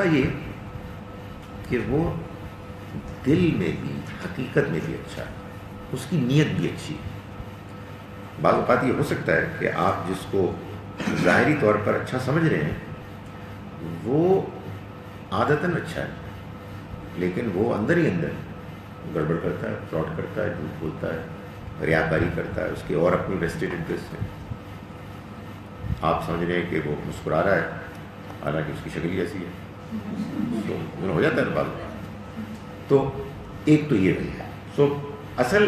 یہ کہ وہ دل میں بھی حقیقت میں بھی اچھا ہے، اس کی نیت بھی اچھی ہے۔ بعض اوقات یہ ہو سکتا ہے کہ آپ جس کو ظاہری طور پر اچھا سمجھ رہے ہیں وہ عادتاً اچھا ہے، لیکن وہ اندر ہی اندر گڑبڑ کرتا ہے، فراڈ کرتا ہے، جھوٹ بولتا ہے، ریاکاری کرتا ہے، اس کے اور اپنی ویسٹڈ انٹرسٹ ہے۔ آپ سمجھ رہے ہیں کہ وہ مسکرا رہا ہے حالانکہ اس کی شکل ہی ایسی ہے، تو ہو جاتا ہے بعض۔ تو ایک تو یہ بھی ہے، سو اصل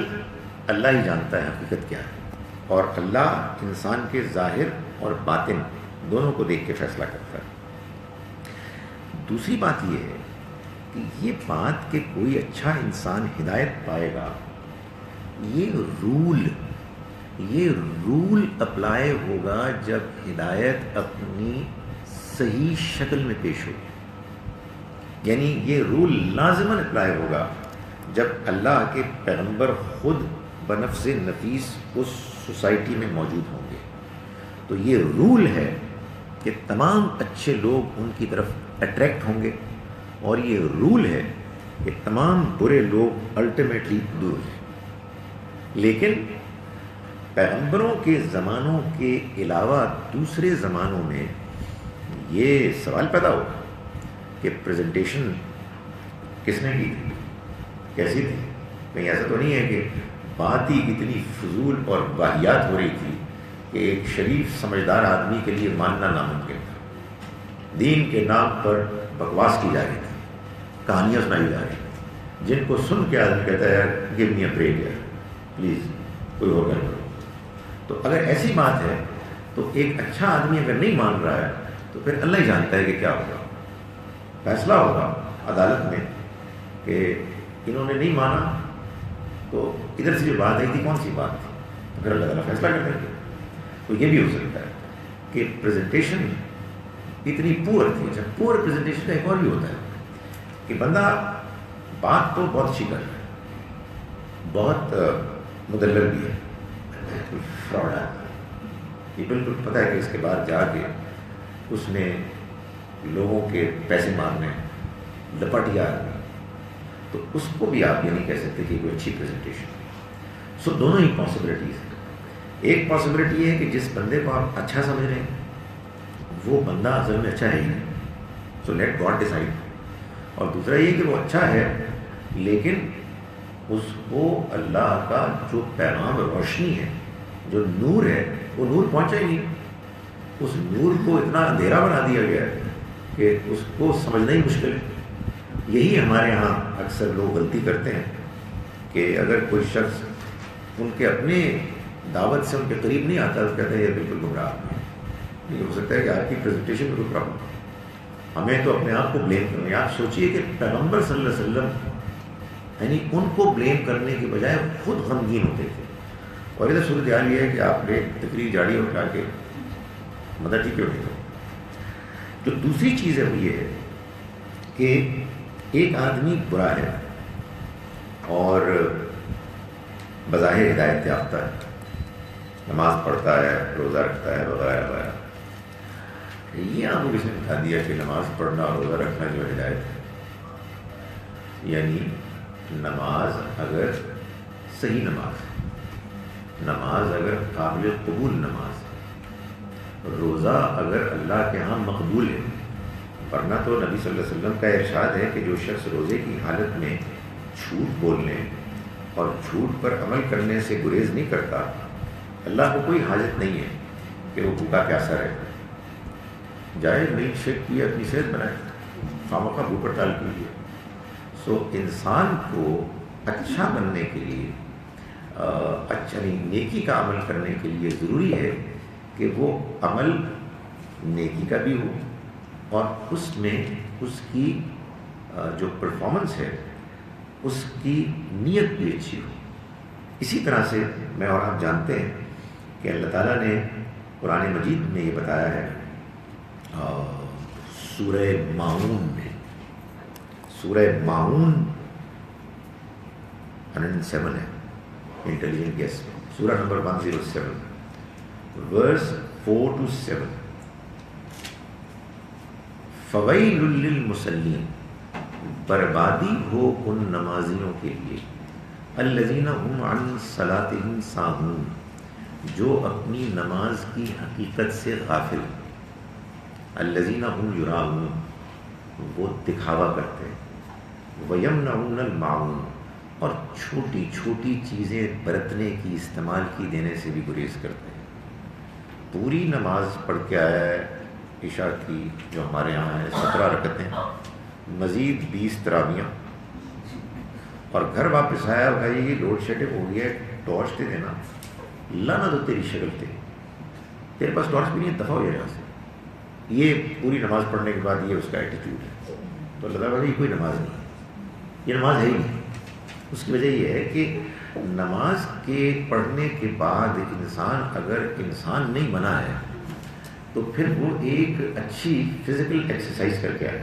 اللہ ہی جانتا ہے حقیقت کیا ہے، اور اللہ انسان کے ظاہر اور باطن دونوں کو دیکھ کے فیصلہ کرتا ہے۔ دوسری بات یہ ہے کہ یہ بات کہ کوئی اچھا انسان ہدایت پائے گا، یہ رول اپلائی ہوگا جب ہدایت اپنی صحیح شکل میں پیش ہوگی، یعنی یہ رول لازماً اپلائی ہوگا جب اللہ کے پیغمبر خود بنفس نفیس اس سوسائٹی میں موجود ہوں گے۔ تو یہ رول ہے کہ تمام اچھے لوگ ان کی طرف اٹریکٹ ہوں گے، اور یہ رول ہے کہ تمام برے لوگ الٹیمیٹلی دور ہیں۔ لیکن پیغمبروں کے زمانوں کے علاوہ دوسرے زمانوں میں یہ سوال پیدا ہوگا کہ پریزنٹیشن کس نے کی تھی، کیسی تھی؟ کہیں ایسا تو نہیں ہے کہ بات ہی اتنی فضول اور واہیات ہو رہی تھی کہ ایک شریف سمجھدار آدمی کے لیے ماننا ناممکن تھا، دین کے نام پر بکواس کی جا رہی تھی، کہانیاں سنائی جا رہی تھیں جن کو سن کے آدمی کہتا ہے یار گیو می اے بریک یار، پلیز کوئی اور کر کرو۔ تو اگر ایسی بات ہے تو ایک اچھا آدمی اگر نہیں مان رہا ہے تو پھر اللہ ہی جانتا ہے کہ کیا ہوگا، فیصلہ ہوگا عدالت میں کہ انہوں نے نہیں مانا، تو ادھر سے جو بات آئی تھی کون سی بات تھی، تو پھر اللہ تعالیٰ فیصلہ کر دیں گے۔ تو یہ بھی ہو سکتا ہے کہ پریزنٹیشن اتنی پور تھی۔ اچھا، پور پریزنٹیشن کا ایک اور بھی ہوتا ہے کہ بندہ بات تو بہت اچھی کر رہا ہے، بہت مدلل بھی ہے، فراڈ ہے، یہ بالکل پتہ ہے کہ اس کے بعد جا کے اس نے لوگوں کے پیسے مارنے، لپٹیا آدمی، تو اس کو بھی آپ یہ نہیں کہہ سکتے کہ کوئی اچھی پریزنٹیشن۔ سو دونوں ہی پاسبلٹیز ہیں۔ ایک پاسبلٹی یہ ہے کہ جس بندے کو آپ اچھا سمجھ رہے ہیں وہ بندہ اصل میں اچھا ہے ہی نہیں، سو لیٹ گاڈ ڈیسائڈ۔ اور دوسرا یہ کہ وہ اچھا ہے لیکن اس کو اللہ کا جو پیغام روشنی ہے، جو نور ہے، وہ نور پہنچا ہی نہیں، اس نور کو اتنا اندھیرا بنا دیا گیا ہے کہ اس کو سمجھنا ہی مشکل ہے۔ یہی ہمارے ہاں اکثر لوگ غلطی کرتے ہیں کہ اگر کوئی شخص ان کے اپنے دعوت سے ان کے قریب نہیں آتا تو کہتے ہیں یہ بالکل گمراہ آدمی ہے۔ یہ ہو سکتا ہے کہ آپ کی پریزنٹیشن میں کوئی پرابلم، ہمیں تو اپنے آپ کو بلیم کرنا ہے۔ آپ سوچئے کہ پیغمبر صلی اللہ علیہ وسلم یعنی ان کو بلیم کرنے کے بجائے خود غمگین ہوتے تھے، اور ادھر صورتحال یہ ہے کہ آپ نے تقریر جاڑی اٹھا کے مدد ہی کیوں نہیں کرو۔ جو دوسری چیز ہے وہ یہ ہے کہ ایک آدمی برا ہے اور بظاہر ہدایت یافتہ ہے، نماز پڑھتا ہے، روزہ رکھتا ہے، وغیرہ وغیرہ، یہ آپ کو کس نے بتا دیا کہ نماز پڑھنا اور روزہ رکھنا جو ہدایت ہے؟ یعنی نماز اگر صحیح نماز ہے، نماز اگر قابل قبول نماز ہے، روزہ اگر اللہ کے ہاں مقبول ہے، ورنہ تو نبی صلی اللہ علیہ وسلم کا ارشاد ہے کہ جو شخص روزے کی حالت میں جھوٹ بولنے اور جھوٹ پر عمل کرنے سے گریز نہیں کرتا، اللہ کو کوئی حاجت نہیں ہے کہ وہ بھوکا پیاسا رہے، جائے ملک شیک کیے اپنی صحت بنائے، خامخواہ بھوک ہڑتال کیجیے۔ سو انسان کو اچھا بننے کے لیے، اچھا نیکی کا عمل کرنے کے لیے ضروری ہے کہ وہ عمل نیکی کا بھی ہو اور اس میں اس کی جو پرفارمنس ہے اس کی نیت بھی اچھی ہو۔ اسی طرح سے میں اور آپ جانتے ہیں کہ اللہ تعالیٰ نے قرآن مجید میں یہ بتایا ہے سورہ ماعون میں، سورہ ماعون 107 ہے، انٹیلیجنٹ گیس، سورہ نمبر 107 ورس 4 to 7۔ فویل للمصلین، بربادی ہو ان نمازیوں کے لیے، الذین هم عن صلاتهم ساہون، جو اپنی نماز کی حقیقت سے غافل، الذین هم یراؤون، وہ دکھاوا کرتے ہیں، ویمنعون الماعون، اور چھوٹی چھوٹی چیزیں برتنے کی، استعمال کی دینے سے بھی گریز کرتے ہیں۔ پوری نماز پڑھ کے آیا ہے عشاء کی جو ہمارے یہاں ہے 17 رکعتیں، مزید 20 تراویاں، اور گھر واپس آیا، بھائی یہ لوڈ شیڈنگ ہو گیا ہے، ٹارچ دے دینا، لانا تو تیری شکل تھی، تیرے پاس ٹارچ بھی نہیں ہے، دفع ہو جائے یہاں سے۔ یہ پوری نماز پڑھنے کے بعد یہ اس کا ایٹیٹیوڈ ہے، تو اللہ تعالیٰ یہ کوئی نماز نہیں ہے، یہ نماز ہے ہی نہیں۔ اس کی وجہ یہ ہے کہ نماز کے پڑھنے کے بعد انسان اگر انسان نہیں بنا ہے تو پھر وہ ایک اچھی فزیکل ایکسرسائز کر کے آئے۔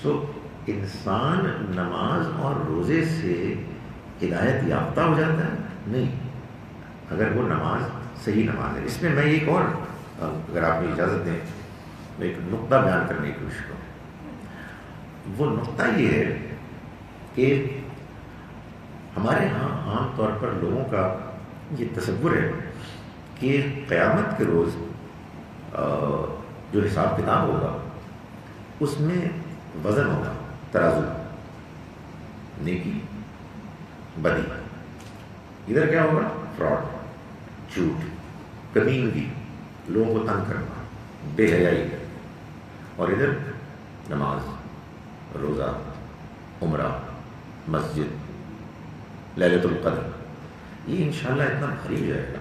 سو انسان نماز اور روزے سے ہدایت یافتہ ہو جاتا ہے؟ نہیں، اگر وہ نماز صحیح نماز ہے۔ اس میں میں ایک اور، اگر آپ نے اجازت دیں، ایک نقطہ بیان کرنے کی کوشش کروں۔ وہ نقطہ یہ ہے کہ ہمارے ہاں عام طور پر لوگوں کا یہ تصور ہے کہ قیامت کے روز جو حساب کتاب ہوگا اس میں وزن ہوگا، ترازو، نیکی بدی، ادھر کیا ہوگا؟ فراڈ، جھوٹ، کمینگی، لوگوں کو تنگ کرنا، بے حیائی، اور ادھر نماز، روزہ، عمرہ، مسجد، لیلۃ القدر۔ یہ انشاءاللہ اتنا بھاری ہو جائے گا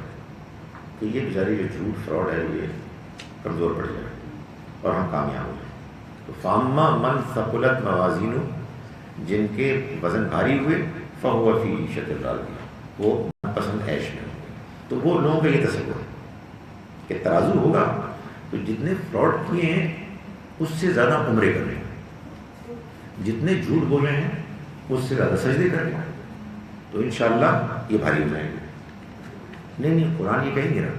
کہ یہ بیچاری جو جھوٹ فراڈ ہے یہ کمزور پڑ جائے گا اور ہم کامیاب ہو جائیں۔ تو فاما من ثقلت موازینہ، جن کے وزن بھاری ہوئے، فہو فی عیشۃ راضیہ، وہ پسند عیش میں ہوں گے۔ تو وہ لوگوں کا یہ تصور ہے کہ ترازو ہوگا تو جتنے فراڈ کیے ہیں اس سے زیادہ عمرے کر رہے ہیں، جتنے جھوٹ بولے ہیں اس سے زیادہ سجدے کر رہے ہیں، تو انشاءاللہ یہ بھاری ہو جائیں گے۔ نہیں، قرآن یہ کہیں گے نا،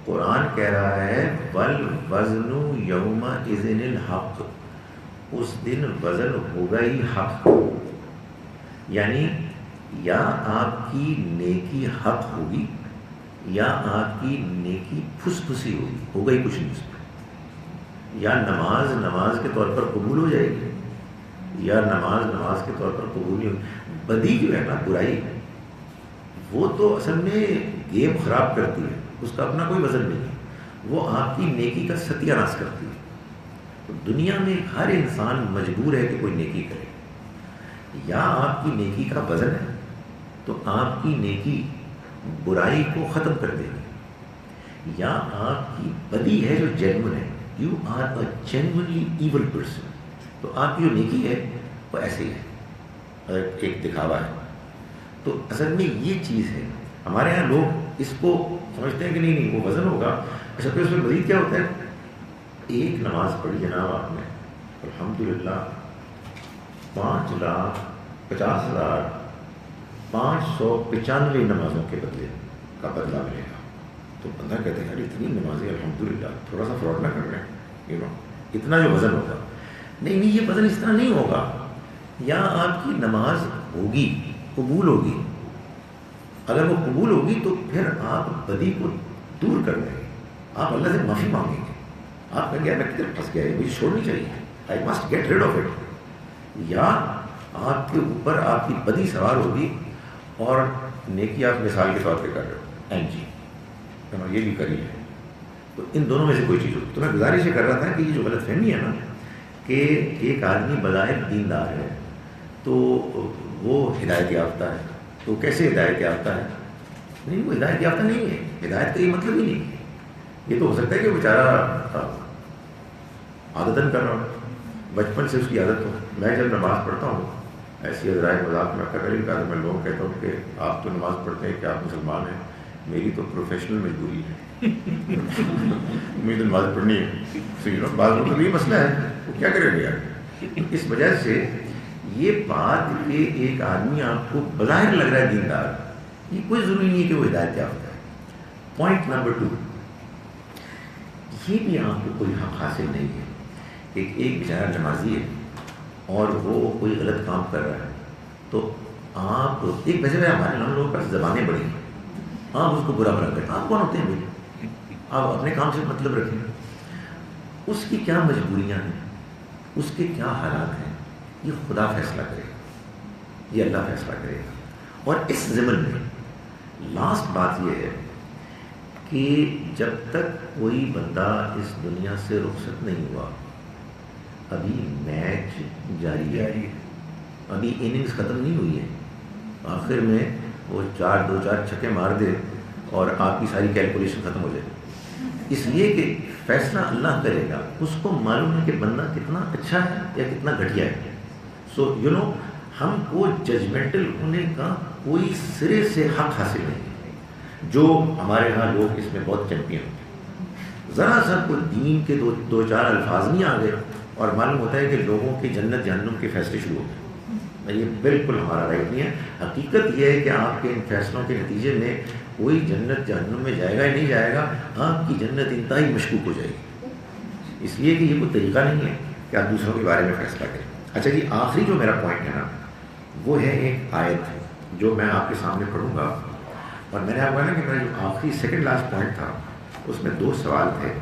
قرآن کہہ رہا ہے وَالْوَزْنُ يَوْمَئِذٍ الْحَقُّ، اس دن وزن ہوگا ہی حق، یعنی یا آپ کی نیکی حق ہوگی یا آپ کی نیکی پھس پھسی ہوگی، ہوگا ہی کچھ نہیں اس میں۔ یا نماز کے طور پر قبول ہو جائے گی، یا نماز کے طور پر قبول نہیں ہوگی۔ بدی جو ہے نا، برائی، وہ تو اصل میں گیم خراب کرتی ہے، اس کا اپنا کوئی وزن نہیں ہے، وہ آپ کی نیکی کا ستیہ ناش کرتی ہے۔ تو دنیا میں ہر انسان مجبور ہے کہ کوئی نیکی کرے، یا آپ کی نیکی کا وزن ہے تو آپ کی نیکی برائی کو ختم کر دے گی، یا آپ کی بدی ہے جو جینون ہے، you are a genuinely evil person, تو آپ کی جو نیکی ہے وہ ایسے ہی ہے، ایک دکھاوا ہے۔ تو اصل میں یہ چیز ہے، ہمارے یہاں لوگ اس کو سمجھتے ہیں کہ نہیں وہ وزن ہوگا۔ اچھا پھر اس میں مزید کیا ہوتا ہے؟ ایک نماز پڑھی جناب آپ نے، الحمدللہ 5,50,595 نمازوں کے بدلے کا بدلہ ملے گا۔ تو بندہ کہتے ہیں یار اتنی نمازیں الحمدللہ، تھوڑا سا فراڈ نہ کر رہے ہیں، اتنا جو وزن ہوگا۔ نہیں، یہ وزن اس طرح نہیں ہوگا، یا آپ کی نماز ہوگی، قبول ہوگی، اگر وہ قبول ہوگی تو پھر آپ بدی کو دور کر دیں گے، آپ اللہ سے معافی مانگیں گے، آپ کہیں گے میں کدھر پھنس گیا ہے، مجھے چھوڑنی چاہیے، I must get rid of it. یا آپ کے اوپر آپ کی بدی سوار ہوگی اور نیکی آپ مثال کے طور پہ کر رہے ہو، جی یہ بھی کری ہے، تو ان دونوں میں سے کوئی چیز ہوگی۔ تو میں گزارش یہ کر رہا تھا کہ یہ جو غلط فہمی ہے نا کہ ایک آدمی بظاہر دیندار ہے تو وہ ہدایت یافتہ ہے، تو کیسے ہدایت یافتہ ہے؟ نہیں، وہ ہدایت یافتہ نہیں ہے، ہدایت کا یہ مطلب ہی نہیں ہے۔ یہ تو ہو سکتا ہے کہ بیچارہ عادتاً کر رہا ہو، بچپن سے اس کی عادت ہو۔ میں جب نماز پڑھتا ہوں ایسی حضرائے مذاق میں کبھی کبھی میں لوگوں کہتا ہوں کہ آپ تو نماز پڑھتے ہیں کہ آپ مسلمان ہیں، میری تو پروفیشنل مجبوری ہے مجھے تو نماز پڑھنی ہے۔ بعض لوگوں کا یہ مسئلہ ہے، وہ کیا کرے گا یار۔ اس وجہ سے یہ بات کہ ایک آدمی آپ کو بظاہر لگ رہا ہے دیندار، یہ کوئی ضروری نہیں ہے کہ وہ ہدایت یافتہ ہے۔ پوائنٹ نمبر 2، یہ بھی آپ کو کوئی حق حاصل نہیں ہے ایک بیچارہ نمازی ہے اور وہ کوئی غلط کام کر رہا ہے، تو آپ ایک ویسے ہمارے ہم لوگوں کے پاس زبانیں بڑی ہیں، آپ اس کو برا بھلا کریں، آپ کون ہوتے ہیں بھائی؟ آپ اپنے کام سے مطلب رکھیں، اس کی کیا مجبوریاں ہیں، اس کے کیا حالات ہیں، یہ خدا فیصلہ کرے گا، یہ اللہ فیصلہ کرے گا۔ اور اس ضمن میں لاسٹ بات یہ ہے کہ جب تک کوئی بندہ اس دنیا سے رخصت نہیں ہوا، ابھی میچ جاری ہے، ابھی اننگز ختم نہیں ہوئی ہے، آخر میں وہ دو چار چھکے مار دے اور آپ کی ساری کیلکولیشن ختم ہو جائے، اس لیے کہ فیصلہ اللہ کرے گا، اس کو معلوم ہے کہ بندہ کتنا اچھا ہے یا کتنا گھٹیا ہے۔ سو ہم کو ججمنٹل ہونے کا کوئی سرے سے حق حاصل نہیں، جو ہمارے ہاں لوگ اس میں بہت چیمپئن ہوتے، ذرا سا کوئی دین کے دو چار الفاظ نہیں آ گئے اور معلوم ہوتا ہے کہ لوگوں کی جنت جہنم کے فیصلے شروع ہوتے ہیں۔ یہ بالکل ہمارا رائٹ نہیں ہے۔ حقیقت یہ ہے کہ آپ کے ان فیصلوں کے نتیجے میں کوئی جنت جہنم میں جائے گا یا نہیں جائے گا، آپ کی جنت انتہائی مشکوک ہو جائے گی، اس لیے کہ یہ کوئی طریقہ نہیں ہے کہ آپ دوسروں کے بارے میں فیصلہ کریں۔ اچھا جی، آخری جو میرا پوائنٹ ہے نا، وہ ہے ایک آیت جو میں آپ کے سامنے پڑھوں گا، اور میں نے آپ کو کہا نا کہ میرا جو آخری سیکنڈ لاسٹ پوائنٹ تھا اس میں 2 سوال تھے،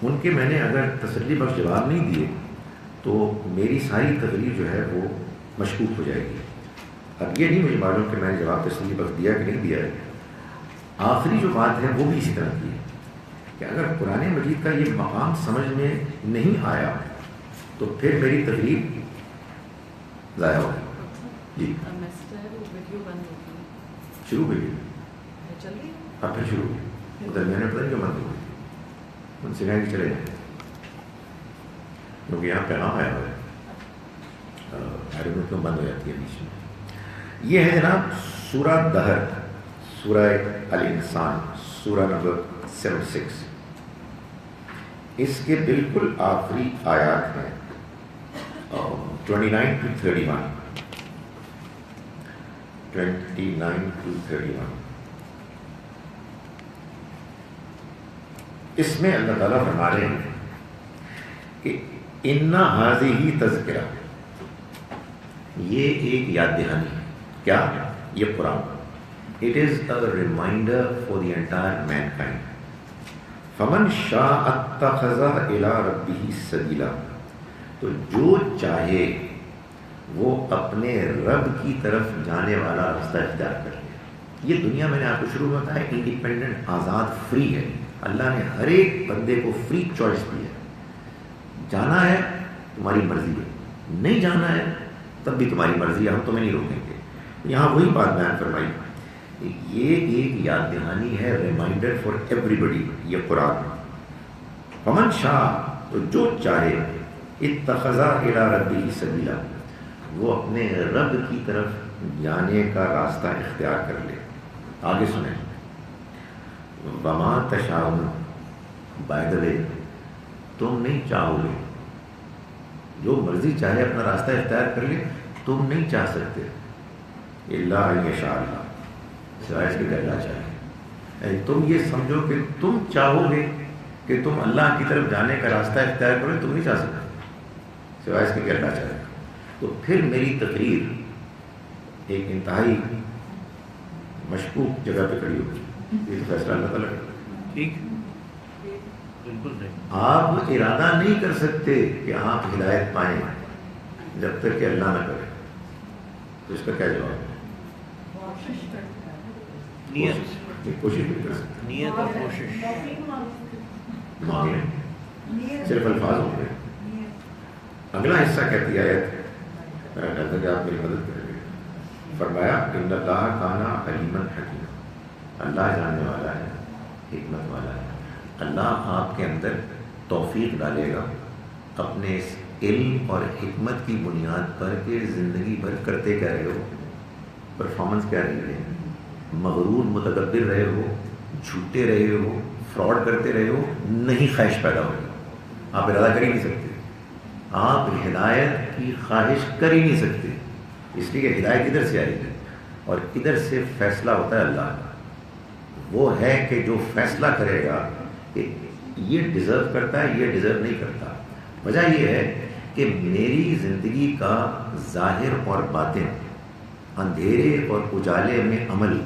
ان کے میں نے اگر تسلی بخش جواب نہیں دیے تو میری ساری تقریر جو ہے وہ مشکوک ہو جائے گی۔ اب یہ نہیں مجھے معلوم کہ میں نے جواب تسلی بخش دیا کہ نہیں دیا ہے۔ آخری جو بات ہے وہ بھی اسی طرح کی ہے کہ اگر قرآن مجید کا یہ مقام سمجھ میں نہیں آیا تو پھر میری تقریر ضائع ہوگی۔ جی شروع ہوئی، اب پھر شروع ہوئی، درمیان میں پتہ نہیں کیوں بند ہو گئی، ان سے کہیں کہ چلے جائیں کیونکہ یہاں پیغام آیا ہوا ہے، کیوں بند ہو جاتی ہے بیچ میں۔ یہ ہے جناب سورہ دہر، سورہ الانسان، سورہ نمبر 76، اس کے بالکل آخری آیات ہیں 29 to 31۔ اس میں اللہ تعالیٰ فرما رہے ہیں کہ اِنَّ هَذِهِ تذکرہ، یہ ایک یاد دہانی ہے، کیا؟ یہ قرآن، it is a reminder for the entire mankind۔ فَمَنْ شَاءَ اتَّخَذَ إِلَىٰ رَبِّهِ سَبِيلًا، تو جو چاہے وہ اپنے رب کی طرف جانے والا راستہ اختیار کر لے۔ یہ دنیا میں نے آپ کو شروع میں بتایا انڈیپینڈنٹ، آزاد، فری ہے۔ اللہ نے ہر ایک بندے کو فری چوائس دی ہے، جانا ہے تمہاری مرضی ہے، نہیں جانا ہے تب بھی تمہاری مرضی ہے، ہم تمہیں نہیں روکیں گے۔ یہاں وہی بات بیان فرمائی، یہ ایک یاد دہانی ہے، ریمائنڈر فار ایوری بڈی، یہ قرآن۔ فمن شاء، تو جو چاہے، اتخذ الی ربہ سبیلا، وہ اپنے رب کی طرف جانے کا راستہ اختیار کر لے۔ آگے سنیں، وما تشاءون، بائی دا وے تم نہیں چاہو گے، جو مرضی چاہے اپنا راستہ اختیار کر لے، تم نہیں چاہ سکتے، الا ان یشاء اللہ، سوائے اس کے کہ اللہ چاہے۔ تم یہ سمجھو کہ تم چاہو گے کہ تم اللہ کی طرف جانے کا راستہ اختیار کرو، تم نہیں چاہ سکتے سوائے اس کے کہ اللہ چاہے۔ تو پھر میری تقریر ایک انتہائی مشکوک جگہ پہ کھڑی ہوگی، یہ تو فیصلہ اللہ تعالیٰ کا۔ ٹھیک، بالکل نہیں، آپ ارادہ نہیں کر سکتے کہ آپ ہدایت پائیں جب تک کہ اللہ نہ کرے۔ تو اس کا کیا جواب ہے؟ کوشش بھی کر سکتے، نیت اور کوشش، صرف الفاظ ہوں گے۔ اگلا حصہ کہتی ہے کہ آپ میری مدد کریں گے، فرمایا ان اللہ کان علیما حکیما، اللہ جاننے والا ہے، حکمت والا ہے۔ اللہ آپ کے اندر توفیق ڈالے گا اپنے اس علم اور حکمت کی بنیاد پر کہ زندگی بھر کرتے کیا رہے ہو، پرفارمنس کیا رہی ہے، مغرور متکبر رہے ہو، جھوٹے رہے ہو، فراڈ کرتے رہے ہو، نہیں خواہش پیدا ہوگی، آپ ارادہ کر ہی نہیں سکتے، آپ ہدایت کی خواہش کر ہی نہیں سکتے، اس لیے کہ ہدایت ادھر سے آئی ہے اور ادھر سے فیصلہ ہوتا ہے اللہ کا۔ وہ ہے کہ جو فیصلہ کرے گا کہ یہ ڈیزرو کرتا ہے، یہ ڈیزرو نہیں کرتا، وجہ یہ ہے کہ میری زندگی کا ظاہر اور باطن، اندھیرے اور اجالے میں عمل،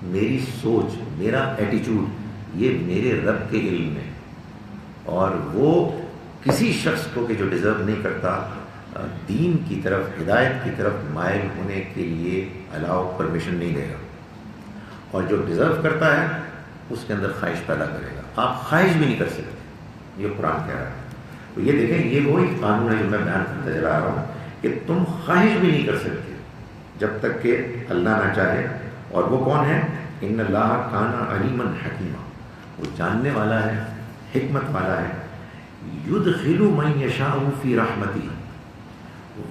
میری سوچ، میرا ایٹیچیوڈ، یہ میرے رب کے علم میں، اور وہ کسی شخص کو کہ جو ڈیزرو نہیں کرتا دین کی طرف، ہدایت کی طرف مائل ہونے کے لیے الاؤ پرمیشن نہیں دے گا، اور جو ڈیزرو کرتا ہے اس کے اندر خواہش پیدا کرے گا۔ آپ خواہش بھی نہیں کر سکتے، یہ قرآن کہہ رہا ہے۔ تو یہ دیکھیں، یہ وہی قانون ہے جو میں بیان کرتا چلا رہا ہوں کہ تم خواہش بھی نہیں کر سکتے جب تک کہ اللہ نہ چاہے، اور وہ کون ہے؟ ان اللہ کان علیما حکیما، وہ جاننے والا ہے، حکمت والا ہے۔ یدخل من یشاء فی رحمتہ،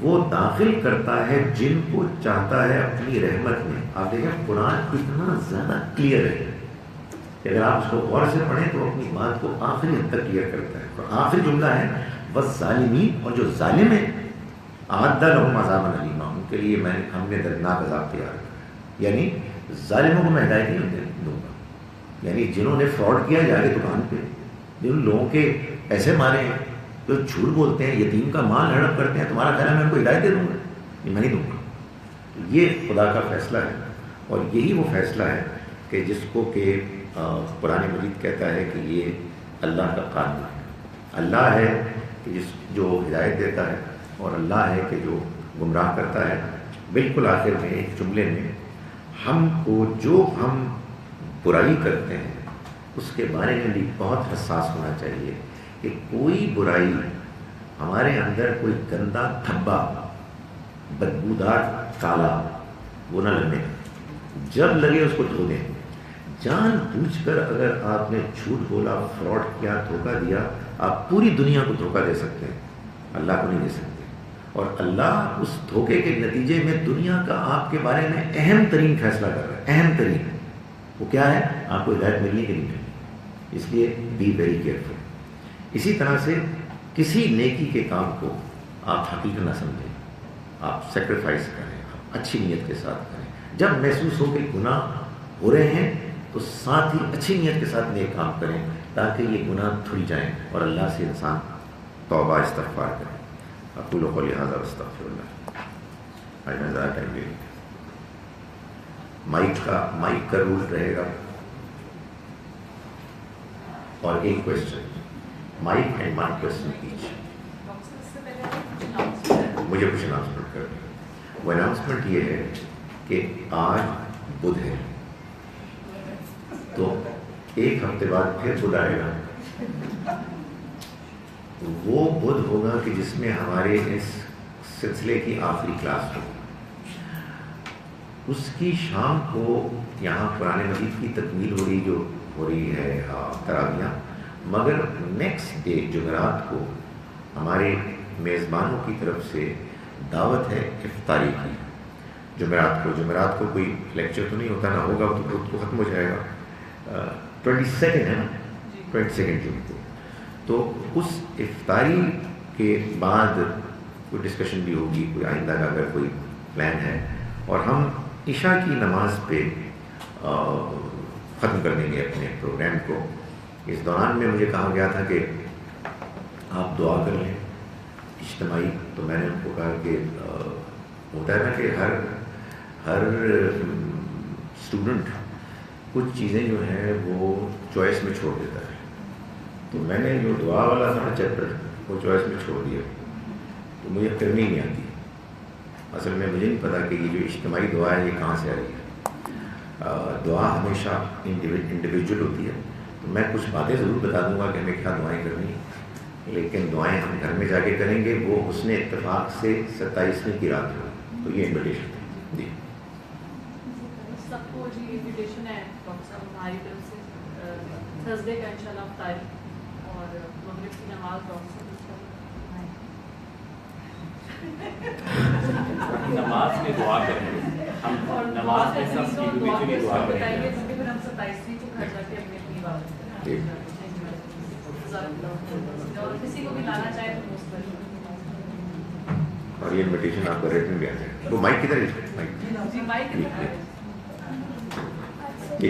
وہ داخل کرتا ہے جن کو چاہتا ہے اپنی رحمت میں۔ آپ دیکھیں قرآن اتنا زیادہ کلیئر ہے کہ اگر آپ اس کو غور سے پڑھیں تو اپنی بات کو آخری حد تک کلیئر کرتا ہے۔ اور آخری جملہ ہے بس ظالمین، اور جو ظالم ہیں اعد لهم عذابا الیما، ان کے لیے ہم نے دردناک عذاب تیار کیا۔ یعنی ظالموں کو میں ہدایت نہیں دوں گا، یعنی جنہوں نے فراڈ کیا جا کے دکان پہ، جن لوگوں کے ایسے مارے ہیں، جو جھوٹ بولتے ہیں، یتیم کا مال ہڑپ کرتے ہیں، تمہارا خیال ہے میں ان کو ہدایت دے دوں گا؟ یہ میں نہیں دوں گا۔ یہ خدا کا فیصلہ ہے، اور یہی وہ فیصلہ ہے کہ جس کو کہ قرآن مجید کہتا ہے کہ یہ اللہ کا قانون ہے۔ اللہ ہے کہ جو ہدایت دیتا ہے، اور اللہ ہے کہ جو گمراہ کرتا ہے۔ بالکل آخر میں ایک جملے میں، ہم کو جو ہم برائی کرتے ہیں اس کے بارے میں بھی بہت حساس ہونا چاہیے کہ کوئی برائی ہمارے اندر، کوئی گندا دھبا، بدبودار کالا وہ نہ لگنے، جب لگے اس کو دھو دیں۔ جان بوجھ کر اگر آپ نے جھوٹ بولا، فراڈ کیا، دھوکہ دیا، آپ پوری دنیا کو دھوکہ دے سکتے ہیں، اللہ کو نہیں دے سکتے۔ اور اللہ اس دھوکے کے نتیجے میں دنیا کا آپ کے بارے میں اہم ترین فیصلہ کر رہا ہے۔ اہم ترین وہ کیا ہے؟ آپ کو ہدایت ملنی کہ نہیں ملنی، اس لیے بی ویری کیئرفل۔ اسی طرح سے کسی نیکی کے کام کو آپ حقیقت نہ سمجھیں، آپ سیکریفائس کریں، آپ اچھی نیت کے ساتھ کریں۔ جب محسوس ہو کہ گناہ ہو رہے ہیں تو ساتھ ہی اچھی نیت کے ساتھ نیک کام کریں تاکہ یہ گناہ دھل جائیں اور اللہ سے انسان توبہ استغفار کرے۔ اقول قولی ھذا واستغفر اللہ۔ آج میں زیادہ ٹائم لے لوں۔ مائک کا رول رہے گا، اور ایک question, mic and 1 question H. مجھے کچھ اناؤنسمنٹ کرنی ہے۔ وہ اناؤنسمنٹ یہ ہے کہ آج بدھ ہے، تو ایک ہفتے بعد پھر بدھ آئے گا۔ وہ بدھ ہوگا کہ جس میں ہمارے اس سلسلے کی آخری کلاس ہوگی۔ اس کی شام کو یہاں قرآن مجید کی تکمیل ہو رہی ہے تراویح، مگر نیکسٹ ڈے جمعرات کو ہمارے میزبانوں کی طرف سے دعوت ہے افطاری کی۔ جمعرات کو کوئی لیکچر تو نہیں ہوتا، نہ ہوگا تو خود کو ختم ہو جائے گا۔ 22 ہے نا، 22 جون کو، تو اس افطاری کے بعد کوئی ڈسکشن بھی ہوگی، کوئی آئندہ کا اگر کوئی پلان ہے، اور ہم عشاء کی نماز پہ ختم کر دیں گے اپنے پروگرام کو۔ اس دوران میں مجھے کہا گیا تھا کہ آپ دعا کر لیں اجتماعی، تو میں نے ان کو کہا کہ ہوتا ہے نا کہ ہر اسٹوڈنٹ کچھ چیزیں جو ہیں وہ چوائس میں چھوڑ دیتا ہے، تو میں نے جو دعا والا تھا چیپٹر وہ چوائس میں چھوڑ دیا، تو مجھے کرنی نہیں آتی۔ اصل میں مجھے نہیں پتا کہ یہ جو اجتماعی دعا ہے یہ کہاں سے آ رہی ہے۔ دعا ہمیشہ انڈیویجول ہوتی ہے، تو میں کچھ باتیں ضرور بتا دوں گا کہ ہمیں کیا دعائیں کرنی، لیکن دعائیں ہم گھر میں جا کے کریں گے، وہ حسن اتفاق سے 27ویں کی رات ہو، تو یہ انویٹیشن ہے جی۔ سب کو جی انویٹیشن ہے ڈاکٹر صاحب ہماری طرف سے تھرسڈے کا انشاءاللہ افطاری اور مغرب کی نماز ڈاکٹر صاحب نماز میں دعا کریں، ہم نماز میں سب کی دعا کریں گے، پھر ہم 27ویں کو گھر جا کے اپنی عبادت کریں اور کسی کو بھی لانا چاہے تو موسٹ ویلکم۔ اور یہ انویٹیشن آپ کا ریٹن بھی آ جائے۔ وہ مائک کدھر ہے؟ جی مائک جی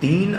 3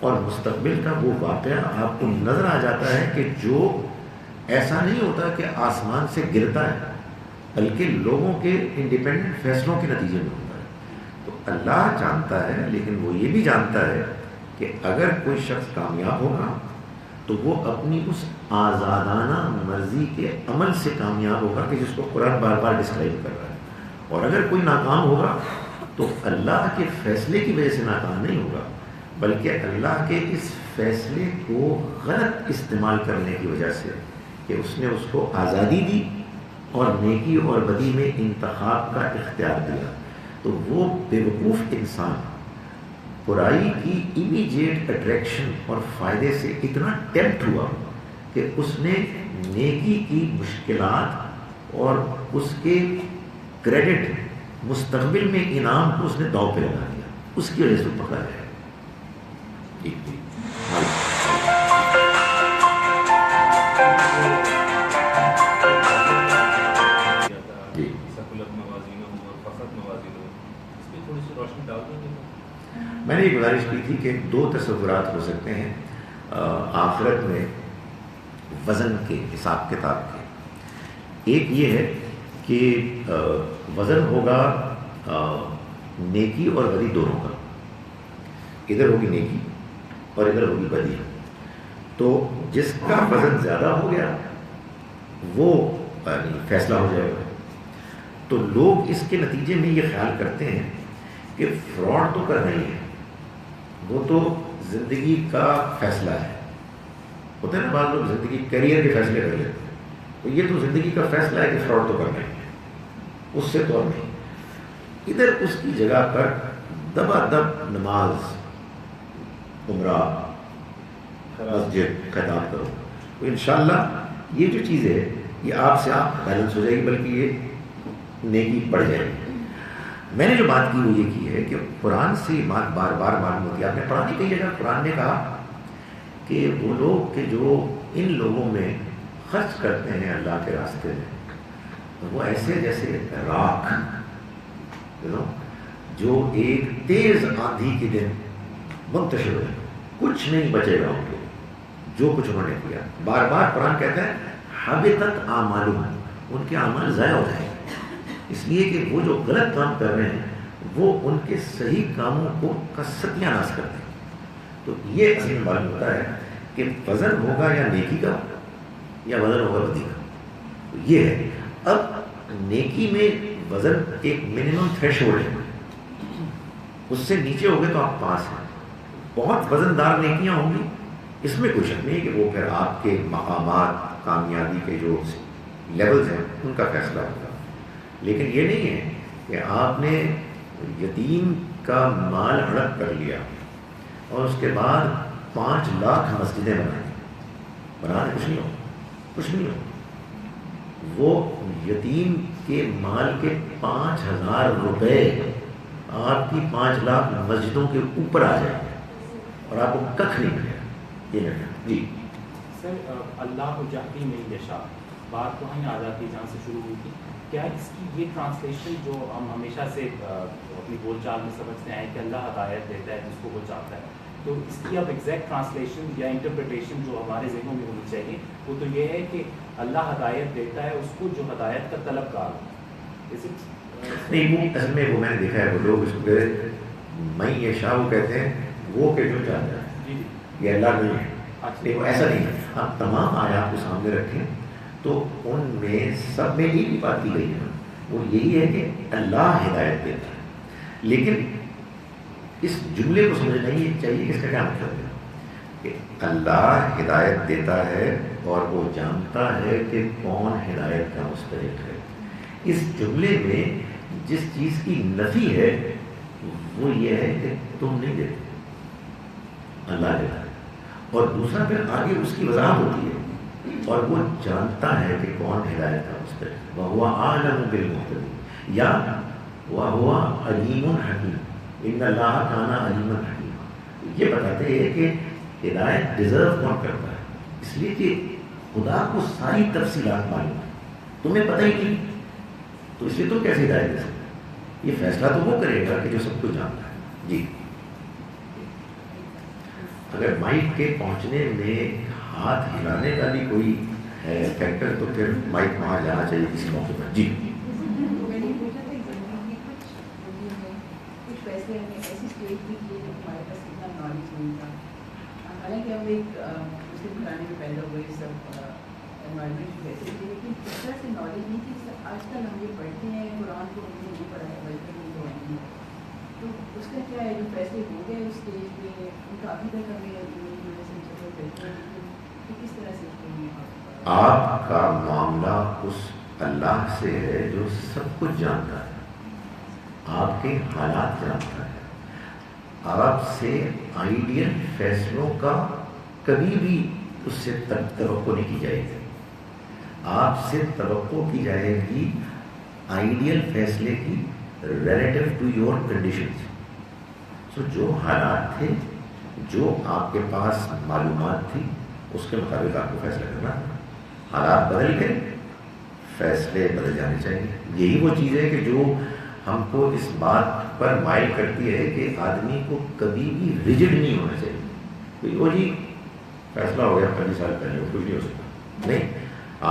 اور مستقبل کا وہ واقعہ آپ کو نظر آ جاتا ہے کہ جو ایسا نہیں ہوتا کہ آسمان سے گرتا ہے، بلکہ لوگوں کے انڈیپینڈنٹ فیصلوں کے نتیجے میں ہوتا ہے۔ تو اللہ جانتا ہے، لیکن وہ یہ بھی جانتا ہے کہ اگر کوئی شخص کامیاب ہوگا تو وہ اپنی اس آزادانہ مرضی کے عمل سے کامیاب ہوگا کہ جس کو قرآن بار بار ڈسکرائب کر رہا ہے، اور اگر کوئی ناکام ہوگا تو اللہ کے فیصلے کی وجہ سے ناکام نہیں ہوگا، بلکہ اللہ کے اس فیصلے کو غلط استعمال کرنے کی وجہ سے کہ اس نے اس کو آزادی دی اور نیکی اور بدی میں انتخاب کا اختیار دیا، تو وہ بیوقوف انسان برائی کی امیجیٹ اٹریکشن اور فائدے سے اتنا ٹیمپٹ ہوا کہ اس نے نیکی کی مشکلات اور اس کے کریڈٹ مستقبل میں انعام کو اس نے داؤ پہ لگا دیا، اس کی وجہ سے پکڑا گیا۔ میں نے یہ گزارش کی تھی کہ دو تصورات ہو سکتے ہیں آخرت میں وزن کے حساب کتاب کے۔ ایک یہ ہے کہ وزن ہوگا نیکی اور بدی دونوں کا، ادھر ہوگی نیکی اور ادھر ہوگی بدی، تو جس کا وزن زیادہ ہو گیا وہ فیصلہ ہو جائے گا۔ تو لوگ اس کے نتیجے میں یہ خیال کرتے ہیں کہ فراڈ تو کرنا ہی ہے، وہ تو زندگی کا فیصلہ ہے۔ ہوتا ہے نا بعض لوگ زندگی کیریئر کے فیصلے کر لیتے ہیں، تو یہ تو زندگی کا فیصلہ ہے کہ فراڈ تو کرنا ہی ہے، اس سے تو نہیں۔ ادھر اس کی جگہ پر دبا دب نماز، عمرہ، مسجد خطاب کرو، تو انشاءاللہ یہ جو چیز ہے یہ آپ سے آپ بیلنس ہو جائے گی، بلکہ یہ نیکی بڑھ جائے گی۔ میں نے جو بات کی وہ یہ کی ہے کہ قرآن سے یہ بات بار بار معلوم ہوتی ہے۔ آپ نے پڑھا نہیں کئی جگہ قرآن نے کہا کہ وہ لوگ کہ جو ان لوگوں میں خرچ کرتے ہیں اللہ کے راستے میں، وہ ایسے جیسے راکھ جو ایک تیز آندھی کے دن منتشر ہو، کچھ نہیں بچے گا ان کو جو کچھ انہوں نے کیا۔ بار بار قرآن کہتا ہے حبطت اعمالہم، ان کے اعمال ضائع ہو جائیں گے، اس لیے کہ وہ جو غلط کام کر رہے ہیں وہ ان کے صحیح کاموں کو کا ستیہ ناش کرتے ہیں۔ تو یہ اصل میں معلوم ہوتا ہے کہ وزن ہوگا یا نیکی کا یا وزن ہوگا بدی کا، تو یہ ہے۔ اب نیکی میں وزن ایک منیمم تھریش ہولڈ ہے، اس سے نیچے ہو گئے تو آپ پاس ہیں۔ بہت وزن دار نیکیاں ہوں گی، اس میں کوئی شک نہیں کہ وہ پھر آپ کے مقامات کامیابی کے جو لیولز ہیں ان کا فیصلہ ہوگا، لیکن یہ نہیں ہے کہ آپ نے یتیم کا مال ہڑپ کر لیا اور اس کے بعد 5 لاکھ مسجدیں بنائیں، کچھ نہیں ہو۔ وہ یتیم کے مال کے 5000 روپے آپ کی 5 لاکھ مسجدوں کے اوپر آ جائیں گے اور آپ کو ککھ نہیں ملے گا۔ یہ نہیں جی سر، اللہ کو جاتی نہیں یشا، بات وہیں آ جاتی جہاں سے شروع ہوئی تھی۔ کیا اس کی یہ ٹرانسلیشن جو ہم ہمیشہ سے اپنی بول چال میں سمجھتے ہیں کہ اللہ ہدایت دیتا ہے جس کو وہ چاہتا ہے، تو اس کی اب ایگزیکٹ ٹرانسلیشن یا انٹرپریٹیشن جو ہمارے ذہنوں میں ہونی چاہیے وہ تو یہ ہے کہ اللہ ہدایت دیتا ہے اس کو جو ہدایت کا طلبگار ہو۔ نہیں، وہ اصل میں وہ میں نے دیکھا ہے، وہ لوگ اس کو میں یہ شاہ وہ کہتے ہیں وہ کہ جو چاہتا ہے جی یہ اللہ نہیں ہے، نہیں وہ ایسا نہیں ہے۔ آپ تمام آیات کو سامنے رکھیں تو ان میں سب میں ایک ہی بات کی گئی ہے، وہ یہی ہے کہ اللہ ہدایت دیتا ہے، لیکن اس جملے کو سمجھنا یہ چاہیے کہ اس کا کیا مطلب ہے کہ اللہ ہدایت دیتا ہے اور وہ جانتا ہے کہ کون ہدایت کا مستحق ہے۔ اس جملے میں جس چیز کی نفی ہے وہ یہ ہے کہ تم نہیں دیتے، اللہ دیتا ہے، اور دوسرا پھر آگے اس کی وضاحت ہوتی ہے اور وہ جانتا ہے کہ کون ہدایت کا مستحق ہے۔ وَهُوَ أَعْلَمُ بِالْمُهْتَدِينَ یا وَهُوَ عَلِيمٌ حَكِيمٌ، ان اللہ کان علیما حکیما۔ یہ بتاتے ہیں کہ ہدایت ڈیزرو کون کرتا ہے، اس لیے کہ خدا کو ساری تفصیلات معلوم ہے، تمہیں پتہ ہی نہیں، تو اس لیے تم کیسے ہدایت دے سکتے؟ یہ فیصلہ تو وہ کرے گا کہ جو سب کچھ جانتا ہے۔ جی اگر مائک کے پہنچنے میں ہاتھ ہلانے کا بھی کوئی ہے فیکٹر تو پھر مائک وہاں جانا چاہیے کسی موقع پر. جی میں نے پوچھا تھا کہ کچھ فیصلے ہم نے ایسی اسٹیج بھی کیے جو ہمارے پاس اتنا نالج نہیں تھا. حالانکہ ہم ایک مسلم گھرانے میں پیدا ہوئے سب انوائرمنٹ ویسے تھے, لیکن اس طرح سے نالج نہیں تھی. آج کل ہم یہ پڑھتے ہیں قرآن کو ہم نے نہیں پڑھا ہے بلکہ نہیں پڑھیں گے, تو اس کا کیا ہے جو فیصلے ہو گئے اس اسٹیج پہ ان کا ابھی تک ہمیں کس طرح سے آپ کا معاملہ اس اللہ سے ہے جو سب کچھ جانتا ہے, آپ کے حالات جانتا ہے. آپ سے آئیڈیل فیصلوں کا کبھی بھی اس سے توقع نہیں کی جائے گی. آپ سے توقع کی جائے گی آئیڈیل فیصلے کی ریلیٹو ٹو یور کنڈیشنز. سو جو حالات تھے, جو آپ کے پاس معلومات تھی, اس کے مطابق آپ کو فیصلہ کرنا. حالات بدل گئے, فیصلے بدل جانے چاہیے. یہی وہ چیز ہے کہ جو ہم کو اس بات پر مائل کرتی ہے کہ آدمی کو کبھی بھی ریجڈ نہیں ہونا چاہیے. وہ جی فیصلہ ہو گیا 25 سال پہلے, وہ کچھ نہیں ہو سکتا. نہیں,